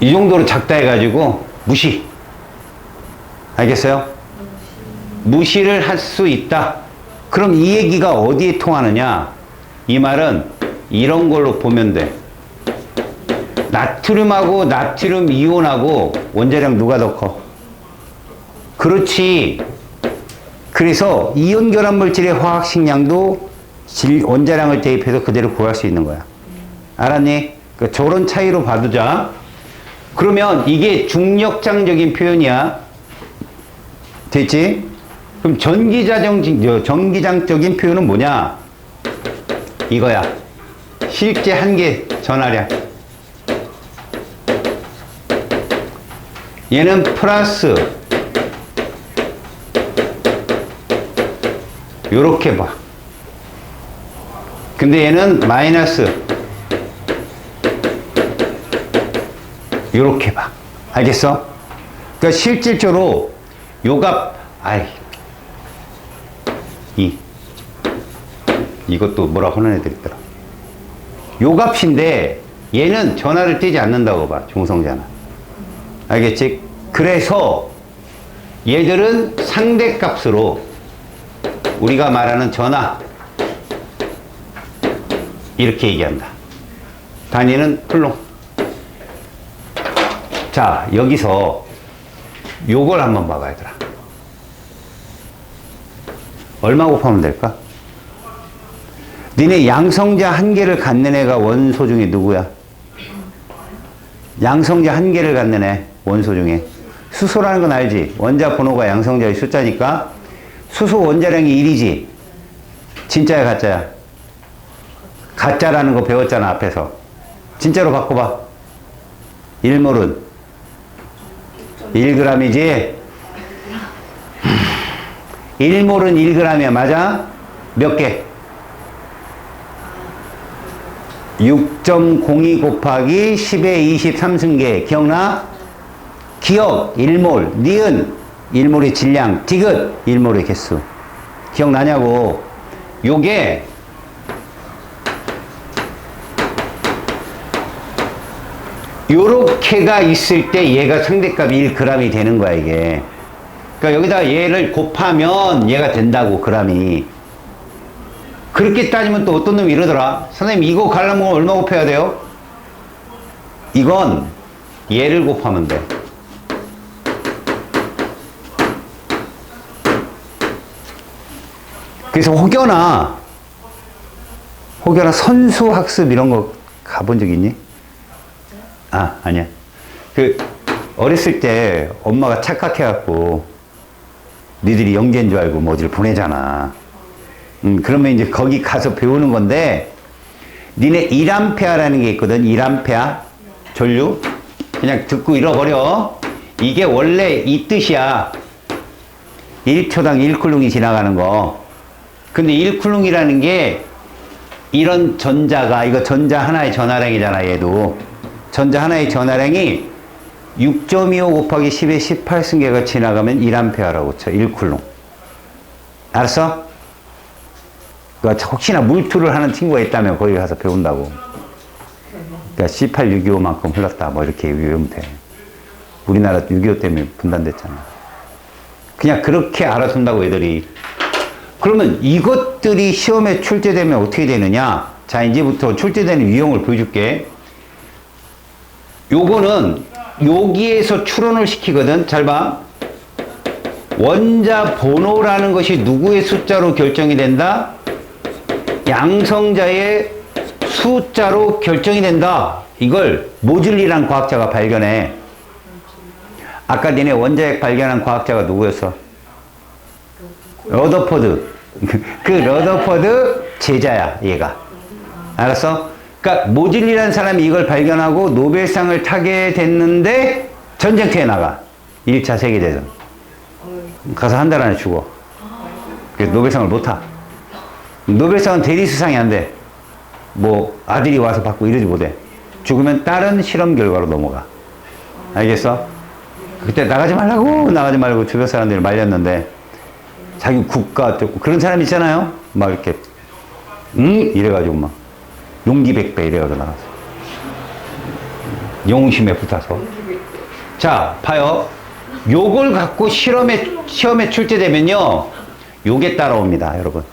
이 정도로 작다 해가지고 무시. 알겠어요? 무시를 할 수 있다. 그럼 이 얘기가 어디에 통하느냐? 이 말은 이런 걸로 보면 돼. 나트륨하고 나트륨 이온하고 원자량 누가 더 커? 그렇지. 그래서 이온 결합 물질의 화학식량도 원자량을 대입해서 그대로 구할 수 있는 거야. 알았니? 그러니까 저런 차이로 봐두자. 그러면 이게 중력장적인 표현이야. 됐지? 그럼 전기장적인 표현은 뭐냐? 이거야. 실제 한계 전하량. 얘는 플러스. 요렇게 봐. 근데 얘는 마이너스. 요렇게 봐. 알겠어? 그러니까 실질적으로 요 값, 이것도 뭐라 하는 애들 있더라. 요 값인데 얘는 전하를 떼지 않는다고 봐. 중성자는. 알겠지? 그래서 얘들은 상대값으로 우리가 말하는 전하 이렇게 얘기한다. 단위는 쿨롱. 자, 여기서 요걸 한번 봐봐, 얘들아. 얼마 곱하면 될까? 니네 양성자 한 개를 갖는 애가 원소 중에 누구야? 양성자 한 개를 갖는 애, 원소 중에. 수소라는 건 알지? 원자 번호가 양성자의 숫자니까 수소 원자량이 1이지. 진짜야, 가짜야? 가짜라는 거 배웠잖아, 앞에서. 진짜로 바꿔봐. 1몰은 1g이지? 1몰은 1g이야, 맞아? 몇 개? 6.02 곱하기 10의 23승계. 기억나? 기억, 1몰. 니은, 1몰의 질량. 디귿, 1몰의 개수. 기억나냐고. 요게 요렇게가 있을 때 얘가 상대값이 1g이 되는 거야, 이게. 그러니까 여기다 얘를 곱하면 얘가 된다고, g이. 그렇게 따지면 또 어떤 놈이 이러더라. 선생님, 이거 가려면 얼마 곱해야 돼요? 이건 얘를 곱하면 돼. 그래서 혹여나 선수학습 이런 거 가본 적 있니? 아니야. 어렸을 때 엄마가 착각해갖고 니들이 영재인 줄 알고 뭐 어디를 보내잖아. 그러면 이제 거기 가서 배우는 건데, 니네 1A라는 게 있거든. 1A. 전류. 그냥 듣고 잃어버려. 이게 원래 이 뜻이야. 1초당 1쿨롱이 지나가는 거. 근데 1쿨롱이라는 게 이런 전자가, 이거 전자 하나의 전하량이잖아, 얘도. 전자 하나의 전하량이 6.25 곱하기 10의 18승계가 지나가면 1A라고 쳐. 1쿨롱. 알았어? 그러니까 혹시나 물투를 하는 친구가 있다면 거기 가서 배운다고. 그러니까 18625만큼 흘렀다. 뭐 이렇게 외우면 돼. 우리나라 6.25 때문에 분단됐잖아. 그냥 그렇게 알아둔다고 애들이. 그러면 이것들이 시험에 출제되면 어떻게 되느냐? 자, 이제부터 출제되는 유형을 보여줄게. 요거는 여기에서 추론을 시키거든. 잘 봐. 원자 번호라는 것이 누구의 숫자로 결정이 된다? 양성자의 숫자로 결정이 된다. 이걸 모즐리라는 과학자가 발견해. 아까 니네 원자핵 발견한 과학자가 누구였어? 러더포드. 그 러더포드 제자야, 얘가. 알았어? 그러니까 모즐리라는 사람이 이걸 발견하고 노벨상을 타게 됐는데 전쟁터에 나가. 1차 세계대전. 가서 한 달 안에 죽어. 그래서 노벨상을 못 타. 노벨상은 대리수상이 안 돼. 뭐 아들이 와서 받고 이러지 못해. 죽으면 다른 실험 결과로 넘어가. 알겠어? 그때 나가지 말고 주변 사람들이 말렸는데 자기 국가 그런 사람 있잖아요. 막 이렇게 이래가지고 막 용기 100배 이래가지고 나갔어. 용심에 붙어서. 자, 봐요. 요걸 갖고 시험에 출제되면요. 요게 따라옵니다, 여러분.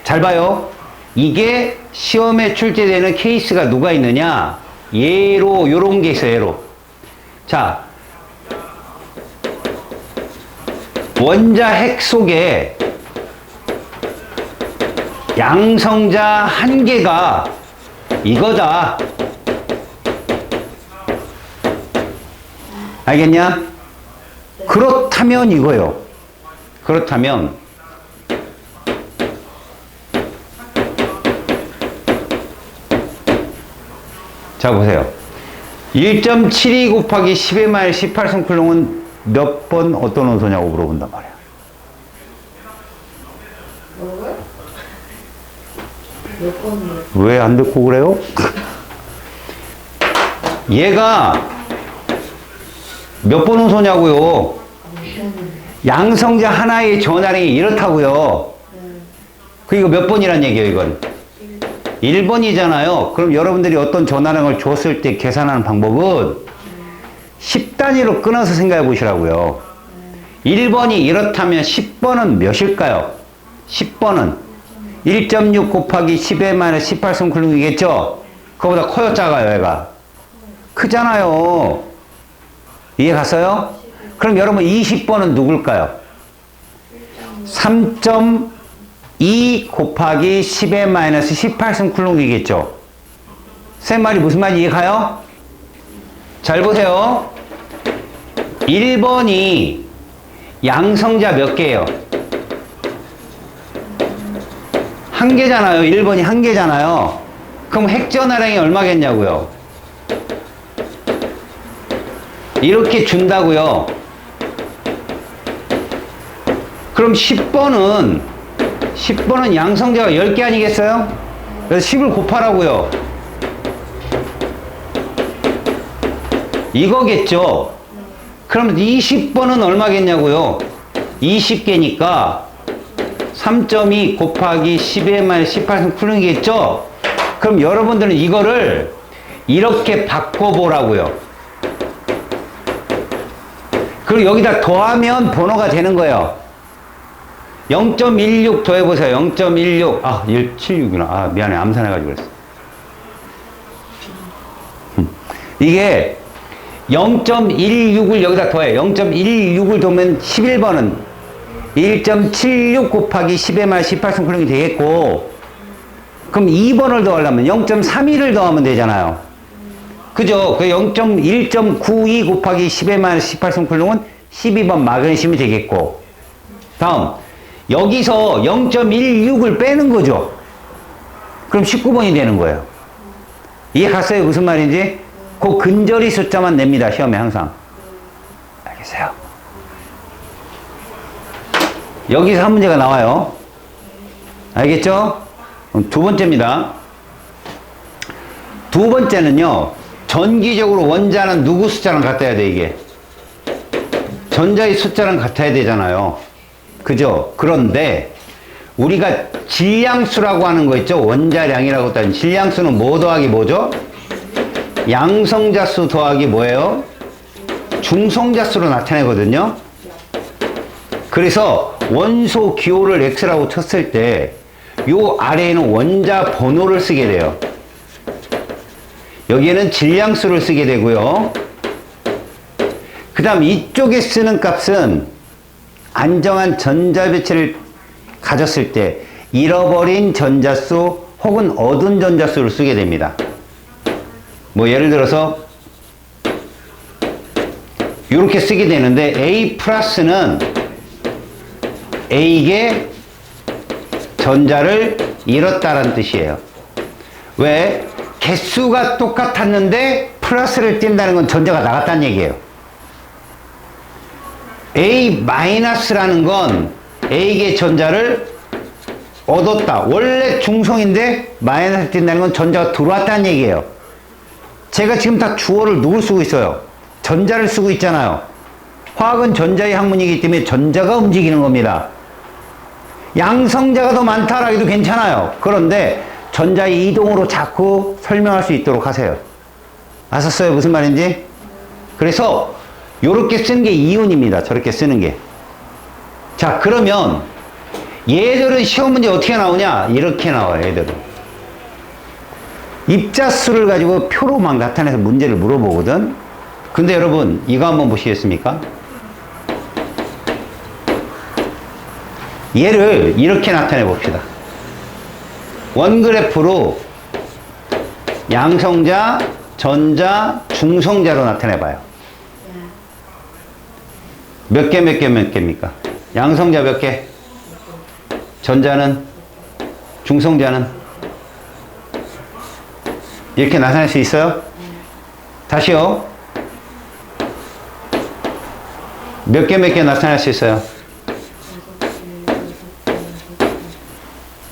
잘 봐요. 이게 시험에 출제되는 케이스가 누가 있느냐? 예로, 요런 게 있어요, 예로. 자, 원자 핵 속에 양성자 한 개가 이거다. 알겠냐? 그렇다면 이거요. 그렇다면 자 보세요. 1.72 곱하기 10의 마일 18승 쿨롱은 몇 번 어떤 원소냐고 물어본단 말이야. 왜 안 듣고 그래요? 얘가 몇 번 원소냐고요. 양성자 하나의 전하량이 이렇다고요. 그 이거 몇 번이란 얘기예요, 이건? 1번이잖아요. 그럼 여러분들이 어떤 전하량을 줬을 때 계산하는 방법은 10단위로 끊어서 생각해 보시라고요. 1번이 이렇다면 10번은 몇일까요? 10번은 1.6 곱하기 10의 마이너스 18승 쿨롱이겠죠? 그거보다 커요, 작아요, 얘가? 크잖아요. 이해 갔어요? 그럼 여러분 20번은 누굴까요? 3.2 곱하기 10의 마이너스 18승 쿨롱이겠죠? 쌤 말이 무슨 말인지 이해 가요? 잘 보세요. 1번이 양성자 몇 개예요? 한 개잖아요. 1번이 한 개잖아요. 그럼 핵전하량이 얼마겠냐고요? 이렇게 준다고요. 그럼 10번은 양성자가 10개 아니겠어요? 그래서 10을 곱하라고요. 이거겠죠? 그럼 20번은 얼마겠냐고요? 20개니까 3.2 곱하기 10의 마이너스 18승 쿨롱이겠죠? 그럼 여러분들은 이거를 이렇게 바꿔보라고요. 그리고 여기다 더하면 번호가 되는 거예요. 0.16 더해보세요. 0.16. 아, 176이구나. 아, 미안해. 암산해가지고 그랬어. 이게 0.16을 여기다 더해. 0.16을 더하면 11번은 1.76 곱하기 10의 마이너스 18승 쿨롱이 되겠고, 그럼 2번을 더하려면 0.32를 더하면 되잖아요. 그죠? 그 0.1.92 곱하기 10의 마이너스 18승 쿨롱은 12번 마그네슘이 되겠고, 다음 여기서 0.16을 빼는 거죠. 그럼 19번이 되는 거예요. 이해 갔어요? 무슨 말인지? 그 근저리 숫자만 냅니다. 시험에 항상. 알겠어요? 여기서 한 문제가 나와요. 알겠죠? 두 번째입니다. 두 번째는요. 전기적으로 원자는 누구 숫자랑 같아야 돼, 이게? 전자의 숫자랑 같아야 되잖아요. 그죠? 그런데 우리가 질량수라고 하는 거 있죠? 원자량이라고 따진 질량수는 뭐 더하기 뭐죠? 양성자 수 더하기 뭐예요? 중성자 수로 나타내거든요. 그래서 원소 기호를 X라고 쳤을 때 요 아래에는 원자 번호를 쓰게 돼요. 여기에는 질량수를 쓰게 되고요. 그 다음 이쪽에 쓰는 값은 안정한 전자 배치를 가졌을 때 잃어버린 전자수 혹은 얻은 전자수를 쓰게 됩니다. 뭐 예를 들어서 이렇게 쓰게 되는데 A 플러스는 A개 전자를 잃었다는 뜻이에요. 왜? 개수가 똑같았는데 플러스를 띈다는 건 전자가 나갔다는 얘기예요. A 마이너스라는 건 A개 전자를 얻었다. 원래 중성인데 마이너스 띈다는 건 전자가 들어왔다는 얘기예요. 제가 지금 다 주어를 누굴 쓰고 있어요? 전자를 쓰고 있잖아요. 화학은 전자의 학문이기 때문에 전자가 움직이는 겁니다. 양성자가 더 많다라 해도 괜찮아요. 그런데 전자의 이동으로 자꾸 설명할 수 있도록 하세요. 아셨어요? 무슨 말인지? 그래서 요렇게 쓰는 게 이윤입니다. 저렇게 쓰는 게. 자, 그러면 얘들은 시험 문제 어떻게 나오냐? 이렇게 나와요, 얘들은. 입자수를 가지고 표로 막 나타내서 문제를 물어보거든. 근데 여러분, 이거 한번 보시겠습니까? 얘를 이렇게 나타내 봅시다. 원그래프로 양성자, 전자, 중성자로 나타내 봐요. 몇 개, 몇 개, 몇 개입니까? 양성자 몇 개? 전자는? 중성자는? 이렇게 나타낼 수 있어요? 다시요. 몇 개, 몇 개 나타낼 수 있어요?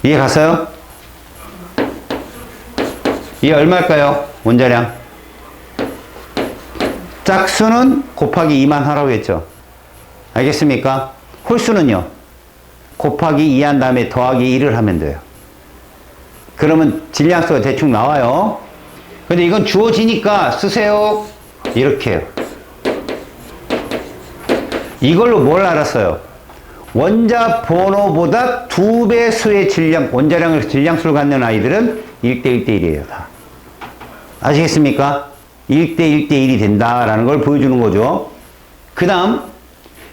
이해 갔어요? 이게 얼마일까요? 원자량. 짝수는 곱하기 2만 하라고 했죠. 알겠습니까? 홀수는요. 곱하기 2 한 다음에 더하기 1을 하면 돼요. 그러면 질량수가 대충 나와요. 근데 이건 주어지니까 쓰세요. 이렇게 해요. 이걸로 뭘 알았어요? 원자 번호보다 2배 수의 질량, 원자량을 질량수를 갖는 아이들은 1대1대1이에요, 다. 아시겠습니까? 1대1대1이 된다라는 걸 보여주는 거죠. 그 다음,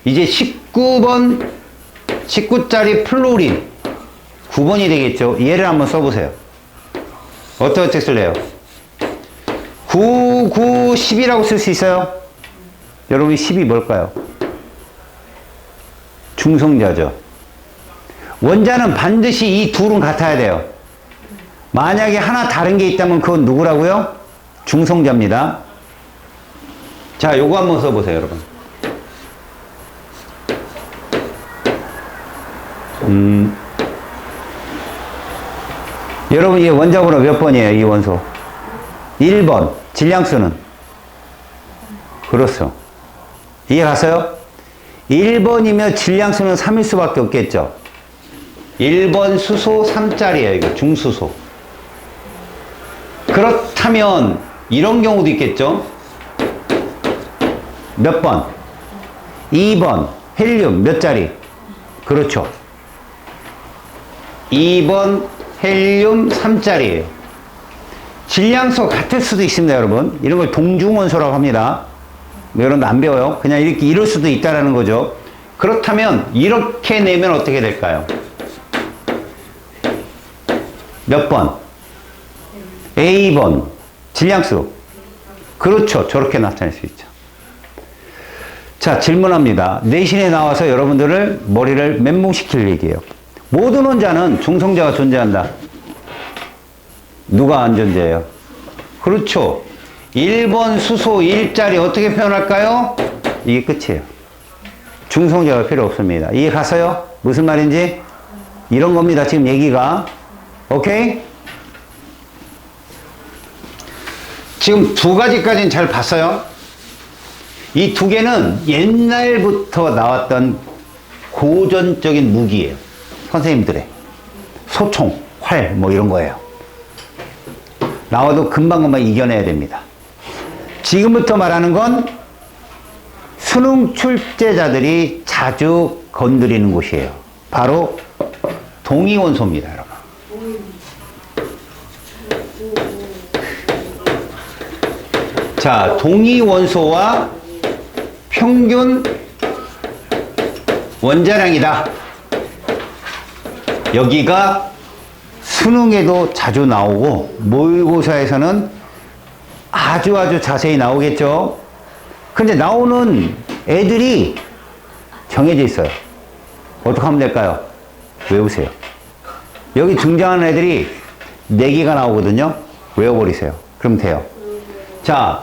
이제 19번, 19짜리 플로린. 9번이 되겠죠. 얘를 한번 써보세요. 어떻게 쓸래요? 9, 9, 10이라고 쓸 수 있어요? 여러분, 10이 뭘까요? 중성자죠. 원자는 반드시 이 둘은 같아야 돼요. 만약에 하나 다른 게 있다면 그건 누구라고요? 중성자입니다. 자, 요거 한번 써보세요, 여러분. 여러분, 이 원자번호 몇 번이에요, 이 원소? 1번. 질량수는? 그렇죠. 이해 갔어요? 1번이면 질량수는 3일 수밖에 없겠죠. 1번 수소 3짜리예요. 이거 중수소. 그렇다면 이런 경우도 있겠죠. 몇 번? 2번 헬륨 몇 짜리? 그렇죠. 2번 헬륨 3짜리예요. 질량수 같을 수도 있습니다, 여러분. 이런 걸 동중원소라고 합니다. 여러분 안 배워요. 그냥 이렇게 이럴 수도 있다라는 거죠. 그렇다면 이렇게 내면 어떻게 될까요? 몇 번? A번. 질량수. 그렇죠. 저렇게 나타낼 수 있죠. 자, 질문합니다. 내신에 나와서 여러분들을 머리를 멘붕시킬 얘기예요. 모든 원자는 중성자가 존재한다. 누가 안 존재해요? 그렇죠. 1번 수소 1짜리 어떻게 표현할까요? 이게 끝이에요. 중성자가 필요 없습니다. 이해 갔어요? 무슨 말인지? 이런 겁니다. 지금 얘기가. 오케이? 지금 두 가지까지는 잘 봤어요. 이 두 개는 옛날부터 나왔던 고전적인 무기예요. 선생님들의. 소총, 활, 뭐 이런 거예요. 나와도 금방금방 이겨내야 됩니다. 지금부터 말하는 건 수능 출제자들이 자주 건드리는 곳이에요. 바로 동위원소입니다, 여러분. 자, 동위원소와 평균 원자량이다. 여기가 수능에도 자주 나오고 모의고사에서는 아주 자세히 나오겠죠. 근데 나오는 애들이 정해져 있어요. 어떻게 하면 될까요? 외우세요. 여기 등장하는 애들이 4개가 나오거든요. 외워버리세요. 그럼 돼요. 자,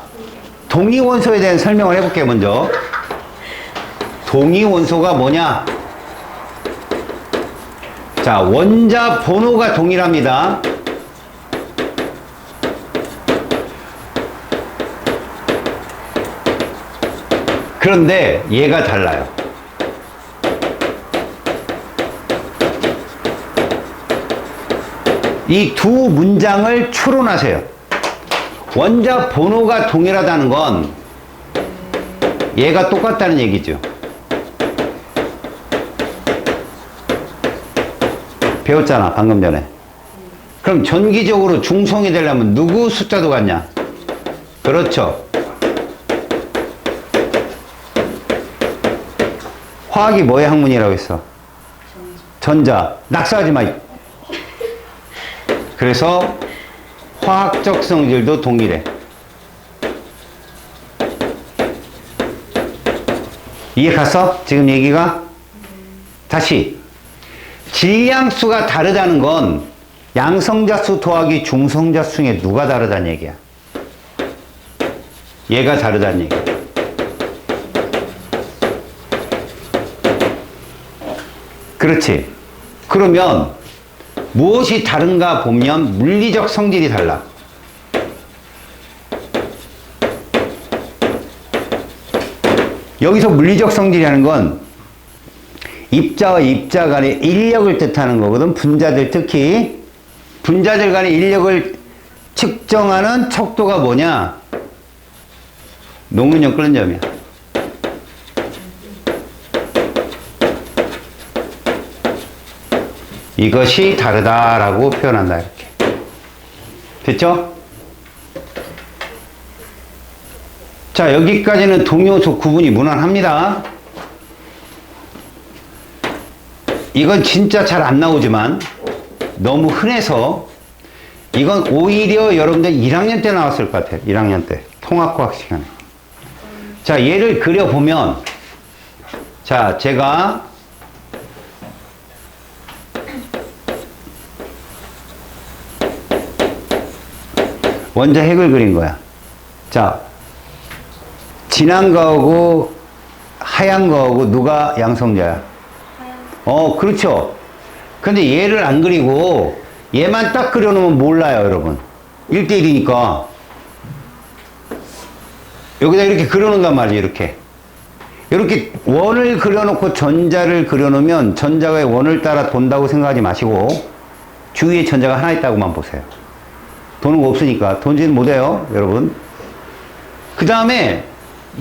동위원소에 대한 설명을 해볼게요, 먼저. 동위원소가 뭐냐? 자, 원자 번호가 동일합니다. 그런데 얘가 달라요. 이 두 문장을 추론하세요. 원자 번호가 동일하다는 건 얘가 똑같다는 얘기죠. 배웠잖아, 방금 전에. 그럼 전기적으로 중성이 되려면 누구 숫자도 같냐? 그렇죠. 화학이 뭐의 학문이라고 했어? 전자. 낙서하지 마. 그래서 화학적 성질도 동일해. 이해 갔어? 지금 얘기가? 다시. 질량수가 다르다는 건 양성자수 더하기 중성자수 중에 누가 다르다는 얘기야? 얘가 다르다는 얘기야. 그렇지. 그러면 무엇이 다른가 보면 물리적 성질이 달라. 여기서 물리적 성질이라는 건 입자와 입자 간의 인력을 뜻하는 거거든. 분자들, 특히 분자들 간의 인력을 측정하는 척도가 뭐냐? 녹는점 끓는 점이야. 이것이 다르다라고 표현한다, 이렇게. 됐죠? 자, 여기까지는 동요소 구분이 무난합니다. 이건 진짜 잘 안 나오지만 너무 흔해서 이건 오히려 여러분들 1학년 때 나왔을 것 같아요. 1학년 때. 통합과학 시간에. 자, 얘를 그려보면, 자, 제가 원자 핵을 그린 거야. 자, 진한 거하고 하얀 거하고 누가 양성자야? 그렇죠. 근데 얘를 안 그리고 얘만 딱 그려놓으면 몰라요, 여러분. 1대1이니까. 여기다 이렇게 그려놓는단 말이에요, 이렇게. 이렇게 원을 그려놓고 전자를 그려놓으면 전자가 원을 따라 돈다고 생각하지 마시고 주위에 전자가 하나 있다고만 보세요. 도는 거 없으니까. 돈지는 못해요, 여러분. 그 다음에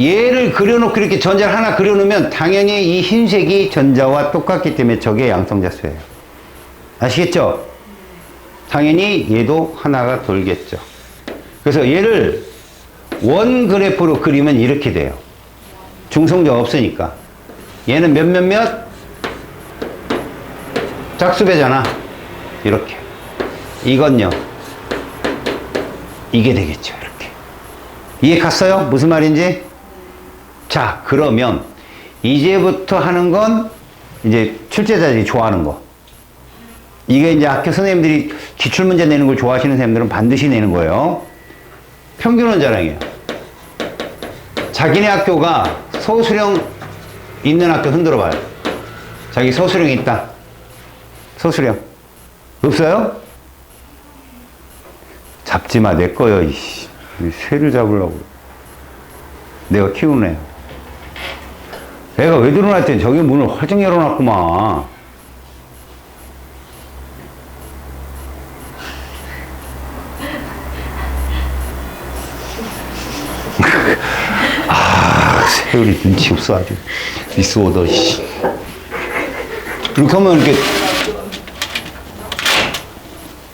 얘를 그려놓고 이렇게 전자를 하나 그려놓으면 당연히 이 흰색이 전자와 똑같기 때문에 저게 양성자수예요. 아시겠죠? 당연히 얘도 하나가 돌겠죠. 그래서 얘를 원 그래프로 그리면 이렇게 돼요. 중성자가 없으니까. 얘는 몇 짝수배잖아. 이렇게. 이건요. 이게 되겠죠. 이렇게. 이해 갔어요? 무슨 말인지? 자, 그러면 이제부터 하는 건 이제 출제자들이 좋아하는 거. 이게 이제 학교 선생님들이 기출문제 내는 걸 좋아하시는 선생님들은 반드시 내는 거예요. 평균원 자랑이에요. 자기네 학교가 소수령 있는 학교 흔들어 봐요. 자기 소수령 있다. 소수령. 없어요? 잡지 마, 내 거요. 이씨. 새를 잡으려고. 내가 키우는 애. 애가 왜 들어나 했더니 저기 문을 활짝 열어놨구만. 아, 세율이 눈치 없어, 아주. 미스오더, 씨. 이렇게 하면 이렇게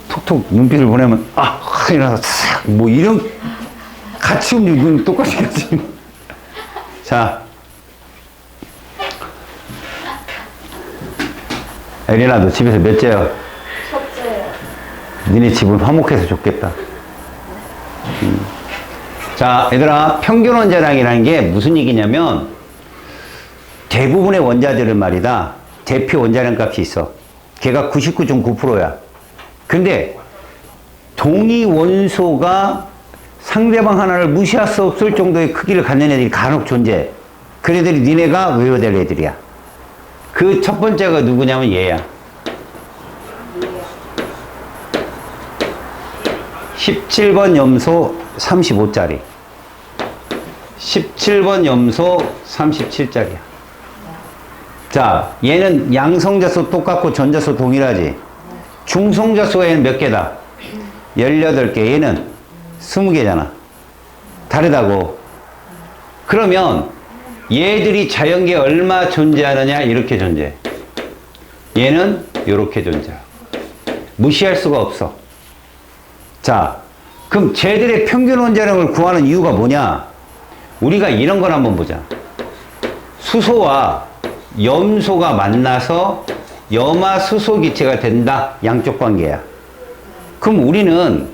톡톡 눈빛을 보내면, 확 일어나서 싹, 뭐 이런, 같이 움직이면 똑같이 같이. 자. 에리나, 너 집에서 몇째야? 첫째요. 니네 집은 화목해서 좋겠다. 자, 얘들아, 평균원 자량이라는 게 무슨 얘기냐면, 대부분의 원자들은 말이다, 대표 원자량 값이 있어. 걔가 99.9%야. 근데, 동위 원소가 상대방 하나를 무시할 수 없을 정도의 크기를 갖는 애들이 간혹 존재해. 그 애들이 니네가 외워야 될 애들이야. 그 첫 번째가 누구냐면 얘야. 17번 염소 35짜리. 17번 염소 37짜리야. 자, 얘는 양성자수 똑같고 전자수 동일하지. 중성자수가 얘는 몇 개다? 18개. 얘는 20개잖아. 다르다고. 그러면 얘들이 자연계에 얼마 존재하느냐? 이렇게 존재해. 얘는 이렇게 존재하고. 무시할 수가 없어. 자, 그럼 쟤들의 평균 원자력을 구하는 이유가 뭐냐? 우리가 이런 걸 한번 보자. 수소와 염소가 만나서 염화수소 기체가 된다. 양쪽 관계야. 그럼 우리는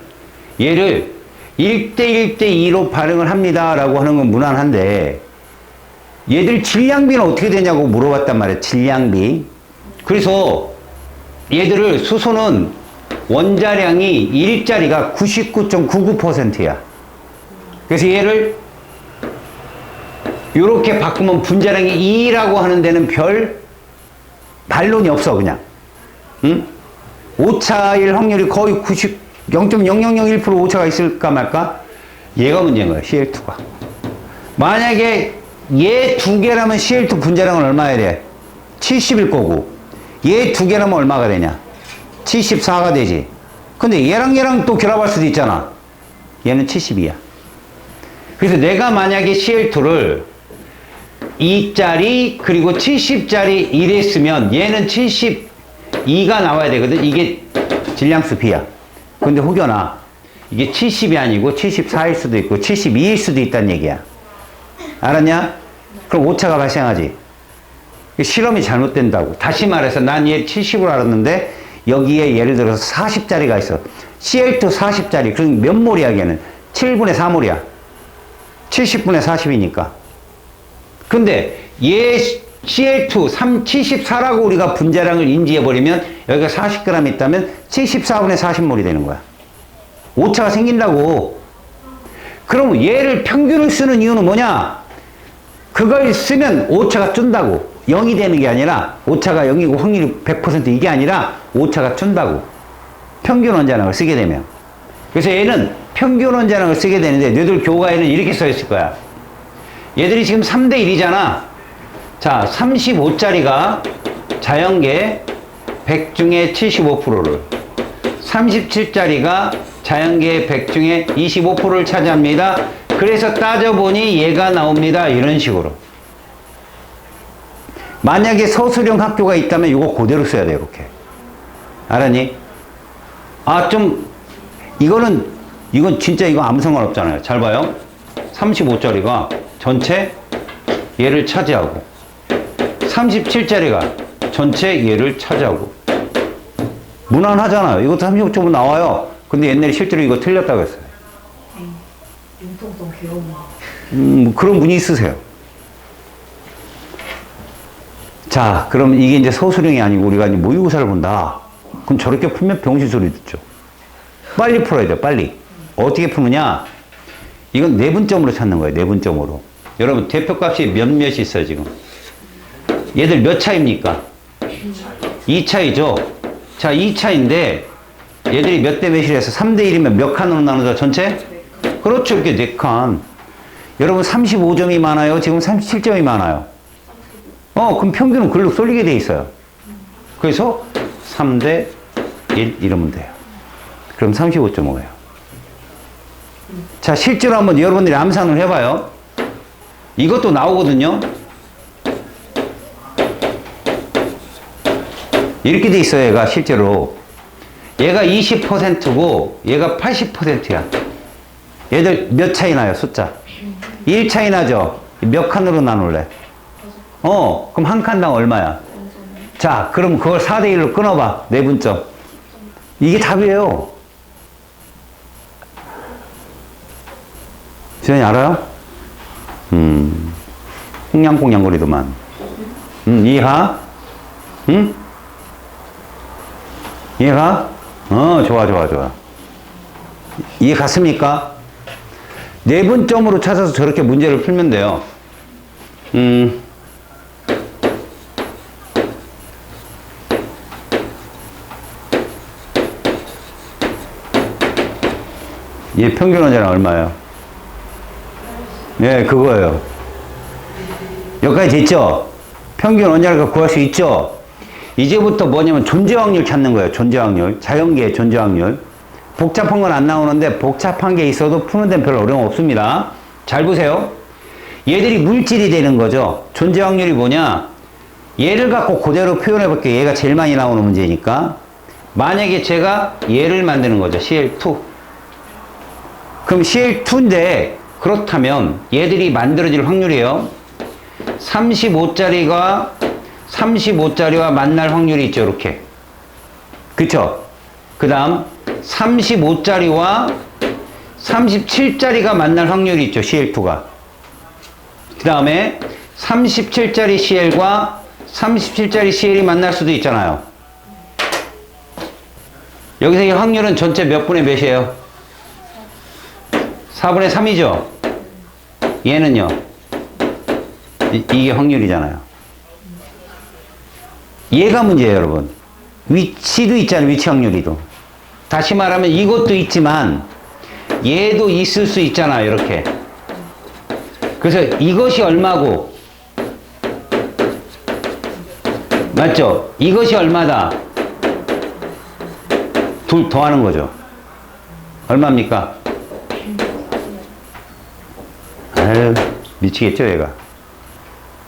얘를 1대1대2로 반응을 합니다 라고 하는 건 무난한데, 얘들 질량비는 어떻게 되냐고 물어봤단 말이야. 질량비. 그래서 얘들을, 수소는 원자량이 1짜리가 99.99%야. 그래서 얘를 이렇게 바꾸면 분자량이 2라고 하는 데는 별 반론이 없어. 그냥 응? 오차일 확률이 거의 0.0001% 오차가 있을까 말까? 얘가 문제인 거야. Cl2가. 만약에 얘 두 개라면 Cl2 분자량은 얼마야 돼? 70일 거고, 얘 두 개라면 얼마가 되냐? 74가 되지. 근데 얘랑 또 결합할 수도 있잖아. 얘는 72야. 그래서 내가 만약에 Cl2를 2짜리 그리고 70짜리 이랬으면 얘는 72가 나와야 되거든. 이게 질량수 B야. 근데 혹여나 이게 70이 아니고 74일 수도 있고 72일 수도 있다는 얘기야. 알았냐? 그럼 오차가 발생하지. 실험이 잘못된다고. 다시 말해서 난 얘 70으로 알았는데 여기에 예를 들어서 40짜리가 있어. Cl2 40짜리. 그럼 몇 몰이야 걔는? 7분의 4몰이야. 70분의 40이니까. 근데 얘 Cl2 74라고 우리가 분자량을 인지해버리면 여기가 40g 있다면 74분의 40몰이 되는 거야. 오차가 생긴다고. 그럼 얘를 평균을 쓰는 이유는 뭐냐? 그걸 쓰면 오차가 준다고. 0이 되는 게 아니라, 오차가 0이고 확률이 100% 이게 아니라 오차가 준다고. 평균 원자량을 쓰게 되면. 그래서 얘는 평균 원자량을 쓰게 되는데 너희들 교과에는 이렇게 써 있을 거야. 얘들이 지금 3대 1이잖아. 자, 35짜리가 자연계 100 중에 75%를, 37짜리가 자연계 100 중에 25%를 차지합니다. 그래서 따져보니 얘가 나옵니다. 이런 식으로. 만약에 서술형 학교가 있다면 이거 그대로 써야 돼. 이렇게. 알았니? 아, 이건 진짜 이거 아무 상관없잖아요. 잘 봐요. 35짜리가 전체 얘를 차지하고, 37짜리가 전체 얘를 차지하고. 무난하잖아요. 이것도 35점은 나와요. 근데 옛날에 실제로 이거 틀렸다고 했어요. 융통성 괴로운. 그런 분이 있으세요. 자, 그럼 이게 이제 서술형이 아니고 우리가 이제 모의고사를 본다. 그럼 저렇게 풀면 병신 소리 듣죠. 빨리 풀어야 돼요. 빨리. 어떻게 푸느냐? 이건 내분점으로 찾는 거예요. 내분점으로. 여러분, 대표값이 몇몇이 있어요, 지금? 얘들 몇 차입니까? 2차이죠? 자, 2차인데 얘들이 몇 대 몇이라서 3대 1이면 몇 칸으로 나누죠? 전체? 그렇죠. 이렇게 4칸. 여러분, 35점이 많아요? 지금 37점이 많아요? 그럼 평균은 글로 쏠리게 돼 있어요. 그래서 3대 1 이러면 돼요. 그럼 35.5예요. 자, 실제로 한번 여러분들이 암산을 해봐요. 이것도 나오거든요. 이렇게 돼 있어요. 얘가 실제로. 얘가 20%고 얘가 80%야. 얘들 몇 차이 나요? 숫자 1 차이 나죠? 몇 칸으로 나눌래? 그럼 한 칸당 얼마야? 자, 그럼 그걸 4대 1로 끊어봐. 내분점. 이게 답이에요. 지현이 알아요? 꽁냥꽁냥거리더만. 이해가? 응? 이해가? 좋아. 이해 갔습니까? 내분점으로 찾아서 저렇게 문제를 풀면 돼요. 얘 평균 원자량 얼마예요? 네, 그거예요. 여기까지 됐죠? 평균 원자력을 구할 수 있죠? 이제부터 뭐냐면 존재 확률 찾는 거예요. 존재 확률. 자연계의 존재 확률. 복잡한 건 안 나오는데 복잡한 게 있어도 푸는 데는 별로 어려움 없습니다. 잘 보세요. 얘들이 물질이 되는 거죠. 존재 확률이 뭐냐? 얘를 갖고 그대로 표현해 볼게요. 얘가 제일 많이 나오는 문제니까. 만약에 제가 얘를 만드는 거죠. Cl2. 그럼 Cl2인데 그렇다면 얘들이 만들어질 확률이에요. 35짜리와 만날 확률이 있죠. 이렇게. 그쵸? 그 다음 35짜리와 37짜리가 만날 확률이 있죠. Cl2가. 그 다음에 37짜리 Cl과 37짜리 Cl이 만날 수도 있잖아요. 여기서 이 확률은 전체 몇 분의 몇이에요? 4분의 3이죠? 얘는요? 이게 확률이잖아요. 얘가 문제예요, 여러분. 위치도 있잖아요, 위치 확률이도. 다시 말하면 이것도 있지만 얘도 있을 수 있잖아요, 이렇게. 그래서 이것이 얼마고, 맞죠? 이것이 얼마다? 둘 더하는 거죠. 얼마입니까? 아유, 미치겠죠, 얘가.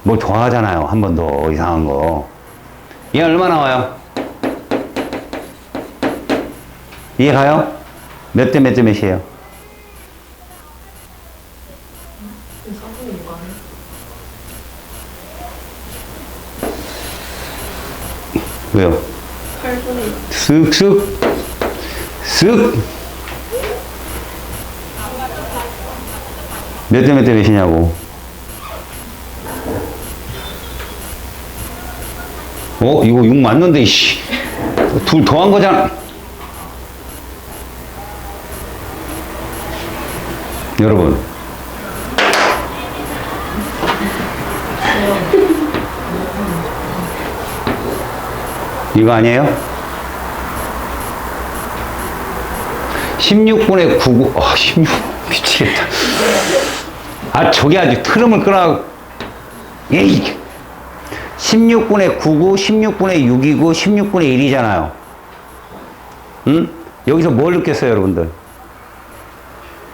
뭘 더하잖아요, 한 번 더 이상한 거. 얘 얼마 나와요? 이해 가요? 몇 대 몇 대 몇이에요? 왜요? 8분의 쓱 몇 대 몇 대 몇이냐고. 이거 6 맞는데, 이씨. 둘 더한 거잖아. 여러분. 이거 아니에요? 16분의 9, 16, 미치겠다. 저게 아주 트름을 끊어. 에이! 16분의 9고, 16분의 6이고, 16분의 1이잖아요. 응? 여기서 뭘 느꼈어요, 여러분들?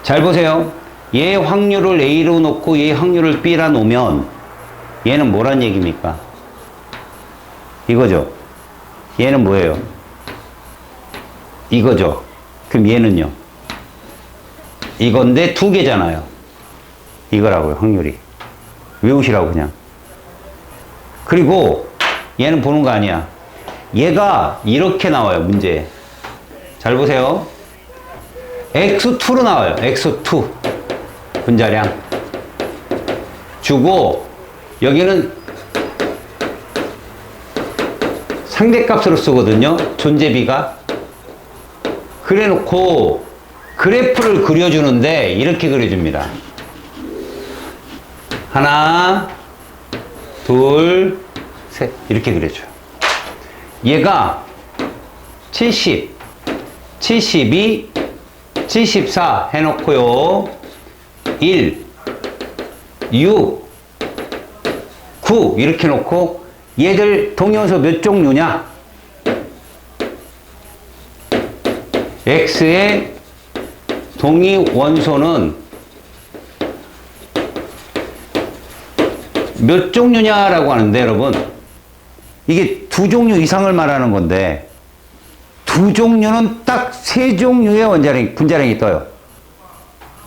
잘 보세요. 얘 확률을 A로 놓고 얘 확률을 B라 놓으면 얘는 뭐란 얘기입니까? 이거죠. 얘는 뭐예요? 이거죠. 그럼 얘는요? 이건데 두 개잖아요. 이거라고요, 확률이. 외우시라고 그냥. 그리고 얘는 보는 거 아니야. 얘가 이렇게 나와요, 문제에. 잘 보세요. X2로 나와요. X2. 분자량. 주고, 여기는 상대값으로 쓰거든요. 존재비가. 그래 놓고 그래프를 그려주는데 이렇게 그려줍니다. 하나, 둘, 셋. 이렇게 그려줘요. 얘가 70, 72, 74 해놓고요. 1, 6, 9 이렇게 놓고 얘들 동위원소 몇 종류냐? X의 동위원소는 몇 종류냐라고 하는데, 여러분, 이게 두 종류 이상을 말하는 건데, 두 종류는 딱 세 종류의 분자량이 떠요.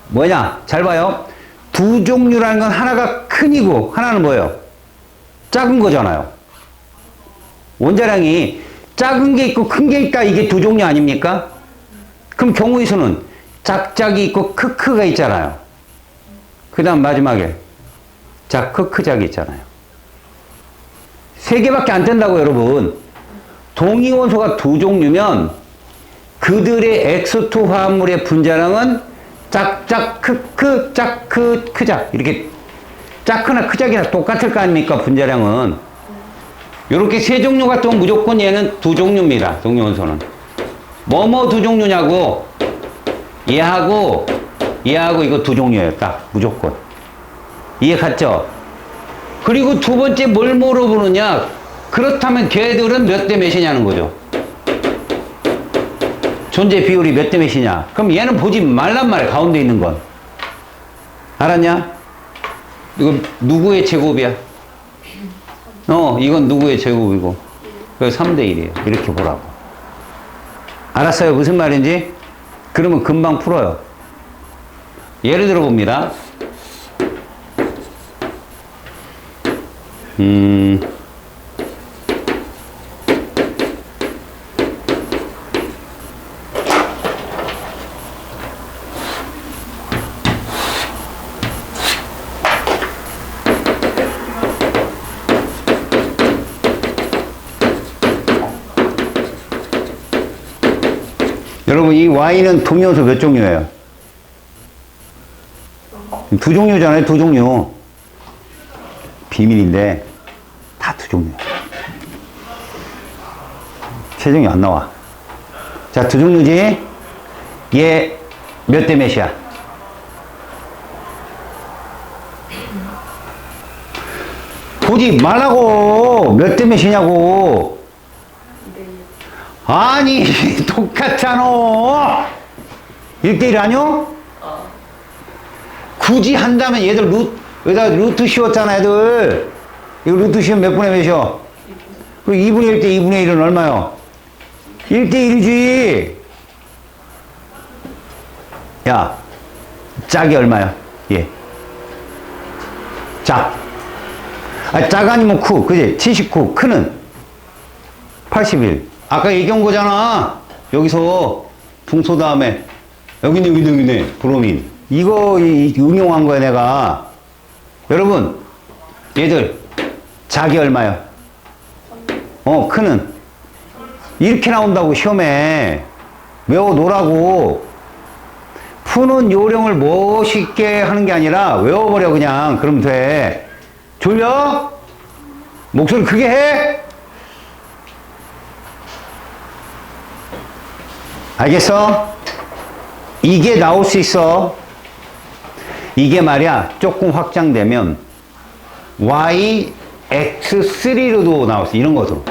뭐냐? 잘 봐요. 두 종류라는 건 하나가 큰이고 하나는 뭐예요? 작은 거잖아요. 원자량이 작은 게 있고 큰 게 있다, 이게 두 종류 아닙니까? 그럼 경우의 수는 작작이 있고 크크가 있잖아요. 그 다음 마지막에 크크작이 있잖아요. 세 개밖에 안 된다고, 여러분. 동위원소가 두 종류면 그들의 X2 화합물의 분자량은 짝짝 크크 짝크 크작, 이렇게 짝크나 크작이나 똑같을 거 아닙니까, 분자량은. 이렇게 세 종류 같으면 무조건 얘는 두 종류입니다, 동위원소는. 뭐뭐 두 종류냐고. 얘하고 이거 두 종류예요, 딱 무조건. 이해 갔죠? 그리고 두 번째 뭘 물어보느냐? 그렇다면 걔들은 몇 대 몇이냐는 거죠. 존재 비율이 몇 대 몇이냐? 그럼 얘는 보지 말란 말이야, 가운데 있는 건. 알았냐? 이거 누구의 제곱이야? 이건 누구의 제곱이고. 그래서 3대 1이에요. 이렇게 보라고. 알았어요? 무슨 말인지? 그러면 금방 풀어요. 예를 들어 봅니다. 여러분, 이 Y는 동요소 몇 종류예요? 두 종류잖아요, 두 종류. 비밀인데, 다 두 종류. 최종이 안 나와. 자, 두 종류지? 얘 몇 대 몇이야? 보지 말라고! 몇 대 몇이냐고! 아니, 똑같잖아! 1대1 아니요? 굳이 한다면 얘들 여기다 루트 씌웠잖아, 애들. 이거 루트 씌우면 몇 분의 몇이요? 그 2분의 1 대 2분의 1은 얼마요? 1대 1이지. 야, 짝이 얼마야? 예. 짝. 짝 아니면 쿠, 그지? 79. 크는 81. 아까 얘기한 거잖아. 여기서 붕소 다음에 여기네 브로민. 이거 응용한 거야 내가. 여러분, 얘들 작이 얼마야? 크는 이렇게 나온다고 시험에. 외워놓으라고. 푸는 요령을 멋있게 하는 게 아니라 외워버려 그냥. 그러면 돼. 졸려? 목소리 크게 해? 알겠어? 이게 나올 수 있어. 이게 말이야, 조금 확장되면 YX3로도 나올 수 있어. 이런 것으로.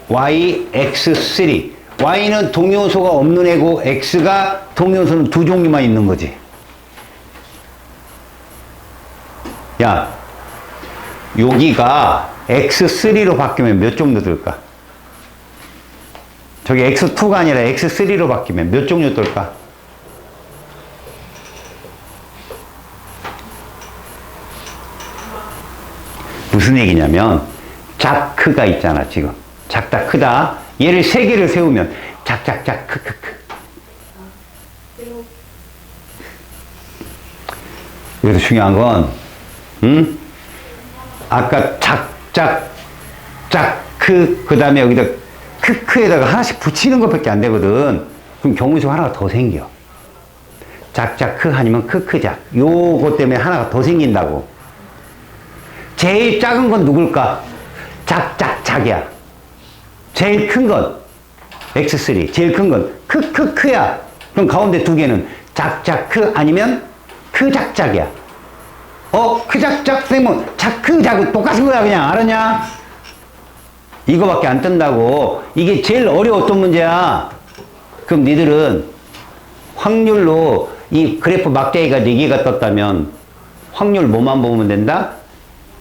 YX3. Y는 동요소가 없는 애고, X가 동요소는 두 종류만 있는 거지. 야, 여기가 X3로 바뀌면 몇 종류 들까? 저기 X2가 아니라 X3로 바뀌면 몇 종류 뜰까? 무슨 얘기냐면, 작크가 있잖아, 지금. 작다, 크다. 얘를 세 개를 세우면, 작작작, 크크크. 여기서 중요한 건, 아까 작작, 작, 그 다음에 여기다 크크에다가 하나씩 붙이는 것밖에 안 되거든. 그럼 경우수 하나가 더 생겨. 작작, 크 아니면 크크작. 요거 때문에 하나가 더 생긴다고. 제일 작은 건 누굴까? 작작작이야. 제일 큰 건 X3. 제일 큰 건 크크크야. 그럼 가운데 두 개는 작작크 아니면 크작작이야. 크작작 되면 작크작은 똑같은 거야 그냥. 알았냐? 이거밖에 안 뜬다고. 이게 제일 어려웠던 문제야. 그럼 니들은 확률로 이 그래프 막대기가 4개가 떴다면 확률 뭐만 보면 된다?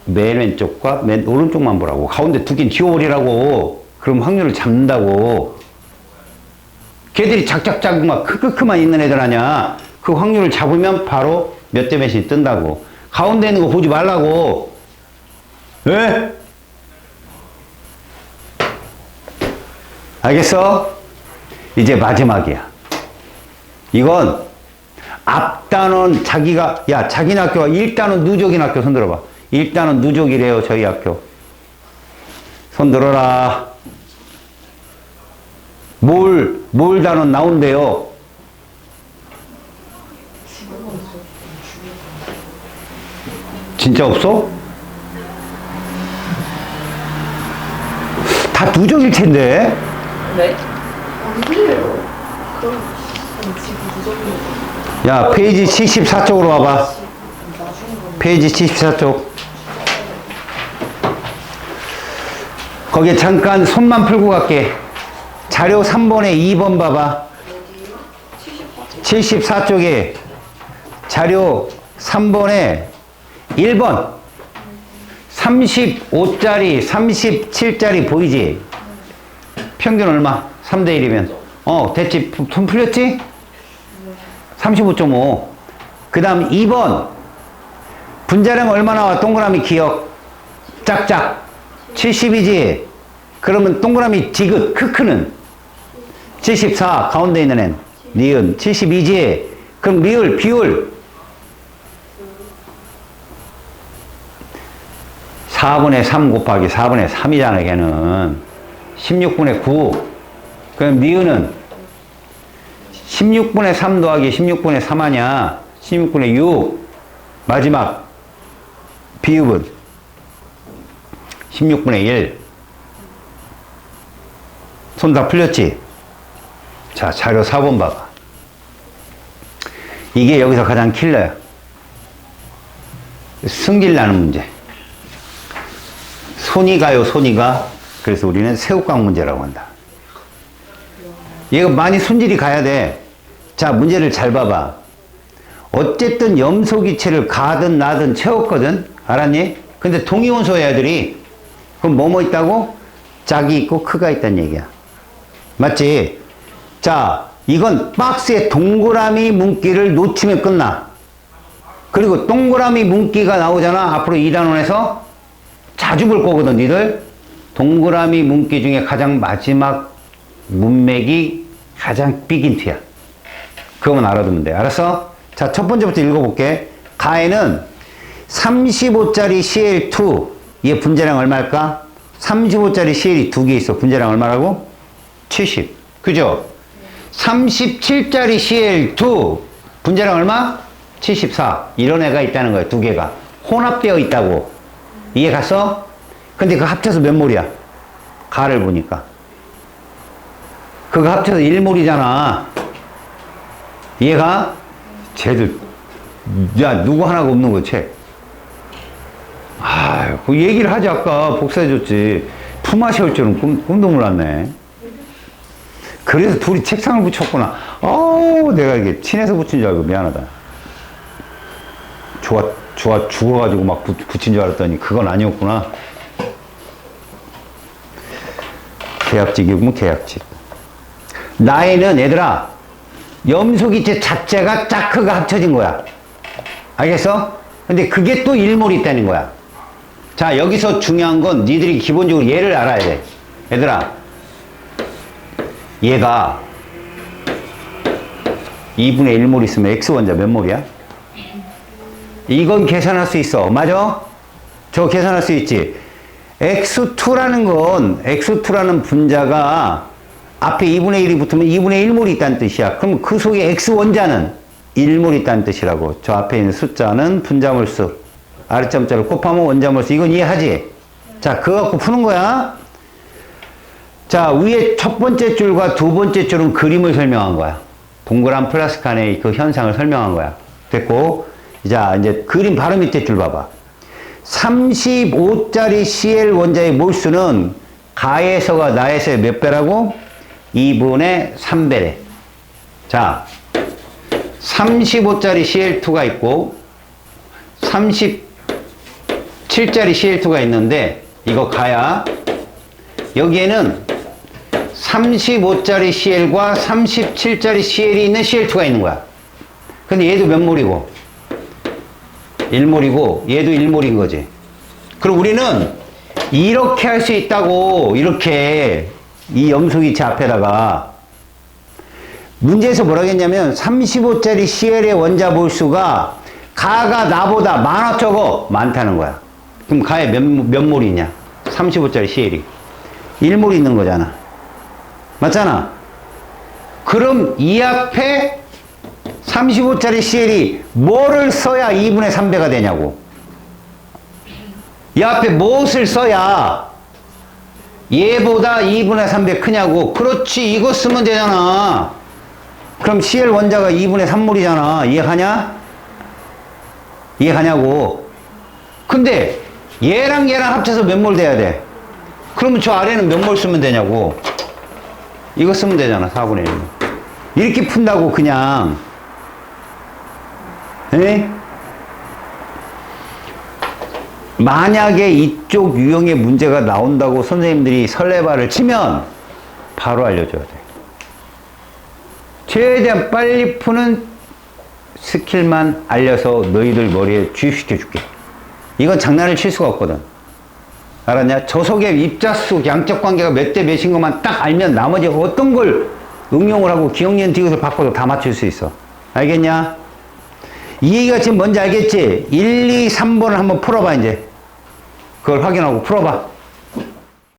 맨 왼쪽과 맨 오른쪽만 보라고. 가운데 두 개는 지워버리라고. 그럼 확률을 잡는다고. 걔들이 작작작 막 크크크만 있는 애들 아냐. 그 확률을 잡으면 바로 몇 대 몇이 뜬다고. 가운데 있는 거 보지 말라고. 왜? 알겠어? 이제 마지막이야. 이건 앞단원 자기가, 야, 자기네 학교가 1단원 누적인 학교 손 들어봐. 1단원 누적이래요, 저희 학교. 손 들어라. 뭘 단원 나온대요? 진짜 없어? 다 누적일 텐데. 네? 야, 페이지 74쪽으로 와봐. 페이지 74쪽. 거기에 잠깐 손만 풀고 갈게. 자료 3번에 2번 봐봐. 74쪽에 자료 3번에 1번 35짜리 37짜리 보이지? 평균 얼마? 3대 1이면 됐지? 돈 풀렸지? 35.5. 그 다음 2번 분자량 얼마 나와? 동그라미 기억 짝짝 70이지? 그러면 동그라미 디귿 크크는 74 가운데 있는 앤 니은 72지? 그럼 리을 비율 4분의 3 곱하기 4분의 3이잖아 걔는 16분의 9 그럼 니은은 16분의 3 더하기 16분의 3 하냐 16분의 6 마지막 비읍은 16분의 1 손 다 풀렸지? 자 자료 4번 봐봐 이게 여기서 가장 킬러야 승질나는 문제 손이 가요 손이 가 그래서 우리는 새우깡 문제라고 한다 얘가 많이 손질이 가야 돼자 문제를 잘 봐봐 어쨌든 염소기체를 가든 나든 채웠거든 알았니? 근데 동위원소야 애들이 그럼 뭐뭐 있다고? 짝이 있고 크가 있다는 얘기야 맞지? 자 이건 박스에 동그라미 문기를 놓치면 끝나 그리고 동그라미 문기가 나오잖아 앞으로 2단원에서 자주 볼 거거든 니들 동그라미 문기 중에 가장 마지막 문맥이 가장 빅인트야 그거만 알아두면 돼 알았어? 자 첫 번째부터 읽어볼게 가에는 35짜리 CL2 얘 분자량 얼마일까? 35짜리 CL이 두 개 있어 분자량 얼마라고? 70 그죠? 37짜리 CL2 분자량 얼마? 74 이런 애가 있다는 거야 두 개가 혼합되어 있다고 이해 갔어? 근데 그거 합쳐서 몇 몰이야? 가를 보니까 그거 합쳐서 1몰이잖아 이해가? 쟤들 야 누구 하나가 없는 거 쟤 그 얘기를 하지 아까 복사해줬지 품앗이 올 줄은 꿈도 몰랐네 그래서 둘이 책상을 붙였구나 내가 이게 친해서 붙인 줄 알고 미안하다 죽어가지고 막 붙인 줄 알았더니 그건 아니었구나 계약직이고 계약직 나이는 얘들아 염소기체 자체가 짝크가 합쳐진 거야 알겠어? 근데 그게 또 일몰이 있다는 거야 자 여기서 중요한 건 니들이 기본적으로 얘를 알아야 돼 얘들아 얘가 2분의 1몰 있으면 X원자 몇 몰이야? 이건 계산할 수 있어 맞아? 저거 계산할 수 있지 X2라는 분자가 앞에 2분의 1이 붙으면 2분의 1몰이 있다는 뜻이야 그럼 그 속에 X원자는 1몰이 있다는 뜻이라고 저 앞에 있는 숫자는 분자몰수 아래점자를 곱하면 원자몰수 이건 이해하지? 자 그거 갖고 푸는 거야 자 위에 첫 번째 줄과 두 번째 줄은 그림을 설명한 거야 동그란 플라스틱 안에 그 현상을 설명한 거야 됐고 자 이제 그림 바로 밑에 줄 봐봐 35짜리 CL 원자의 몰수는 가에서가 나에서의 몇 배라고? 2분의 3배래 자 35짜리 CL2가 있고 37짜리 CL2가 있는데 이거 가야 여기에는 35짜리 CL과 37짜리 CL이 있는 CL2가 있는 거야 근데 얘도 몇 몰이고 1몰이고 얘도 1몰인 거지 그럼 우리는 이렇게 할 수 있다고 이렇게 이 염소기체 앞에다가 문제에서 뭐라고 했냐면 35짜리 CL의 원자 몰수가 가가 나보다 많아 적어? 많다는 거야 그럼 가에 몇 몰이냐 35짜리 CL이 1몰이 있는 거잖아 맞잖아 그럼 이 앞에 35짜리 CL이 뭐를 써야 2분의 3배가 되냐고 이 앞에 무엇을 써야 얘보다 2분의 3배 크냐고 그렇지 이거 쓰면 되잖아 그럼 CL 원자가 2분의 3몰이잖아 이해하냐? 이해하냐고 근데 얘랑 합쳐서 몇 몰 돼야 돼? 그러면 저 아래는 몇 몰 쓰면 되냐고 이거 쓰면 되잖아 4분의 1 이렇게 푼다고 그냥 에? 만약에 이쪽 유형의 문제가 나온다고 선생님들이 설레발을 치면 바로 알려줘야 돼. 최대한 빨리 푸는 스킬만 알려서 너희들 머리에 주입시켜 줄게. 이건 장난을 칠 수가 없거든. 알았냐? 저속의 입자수 양적 관계가 몇 대 몇인 것만 딱 알면 나머지 어떤 걸 응용을 하고 기억력 디귿을 바꿔도 다 맞출 수 있어. 알겠냐? 이 얘기가 지금 뭔지 알겠지? 1, 2, 3번을 한번 풀어봐 이제. 그걸 확인하고 풀어봐.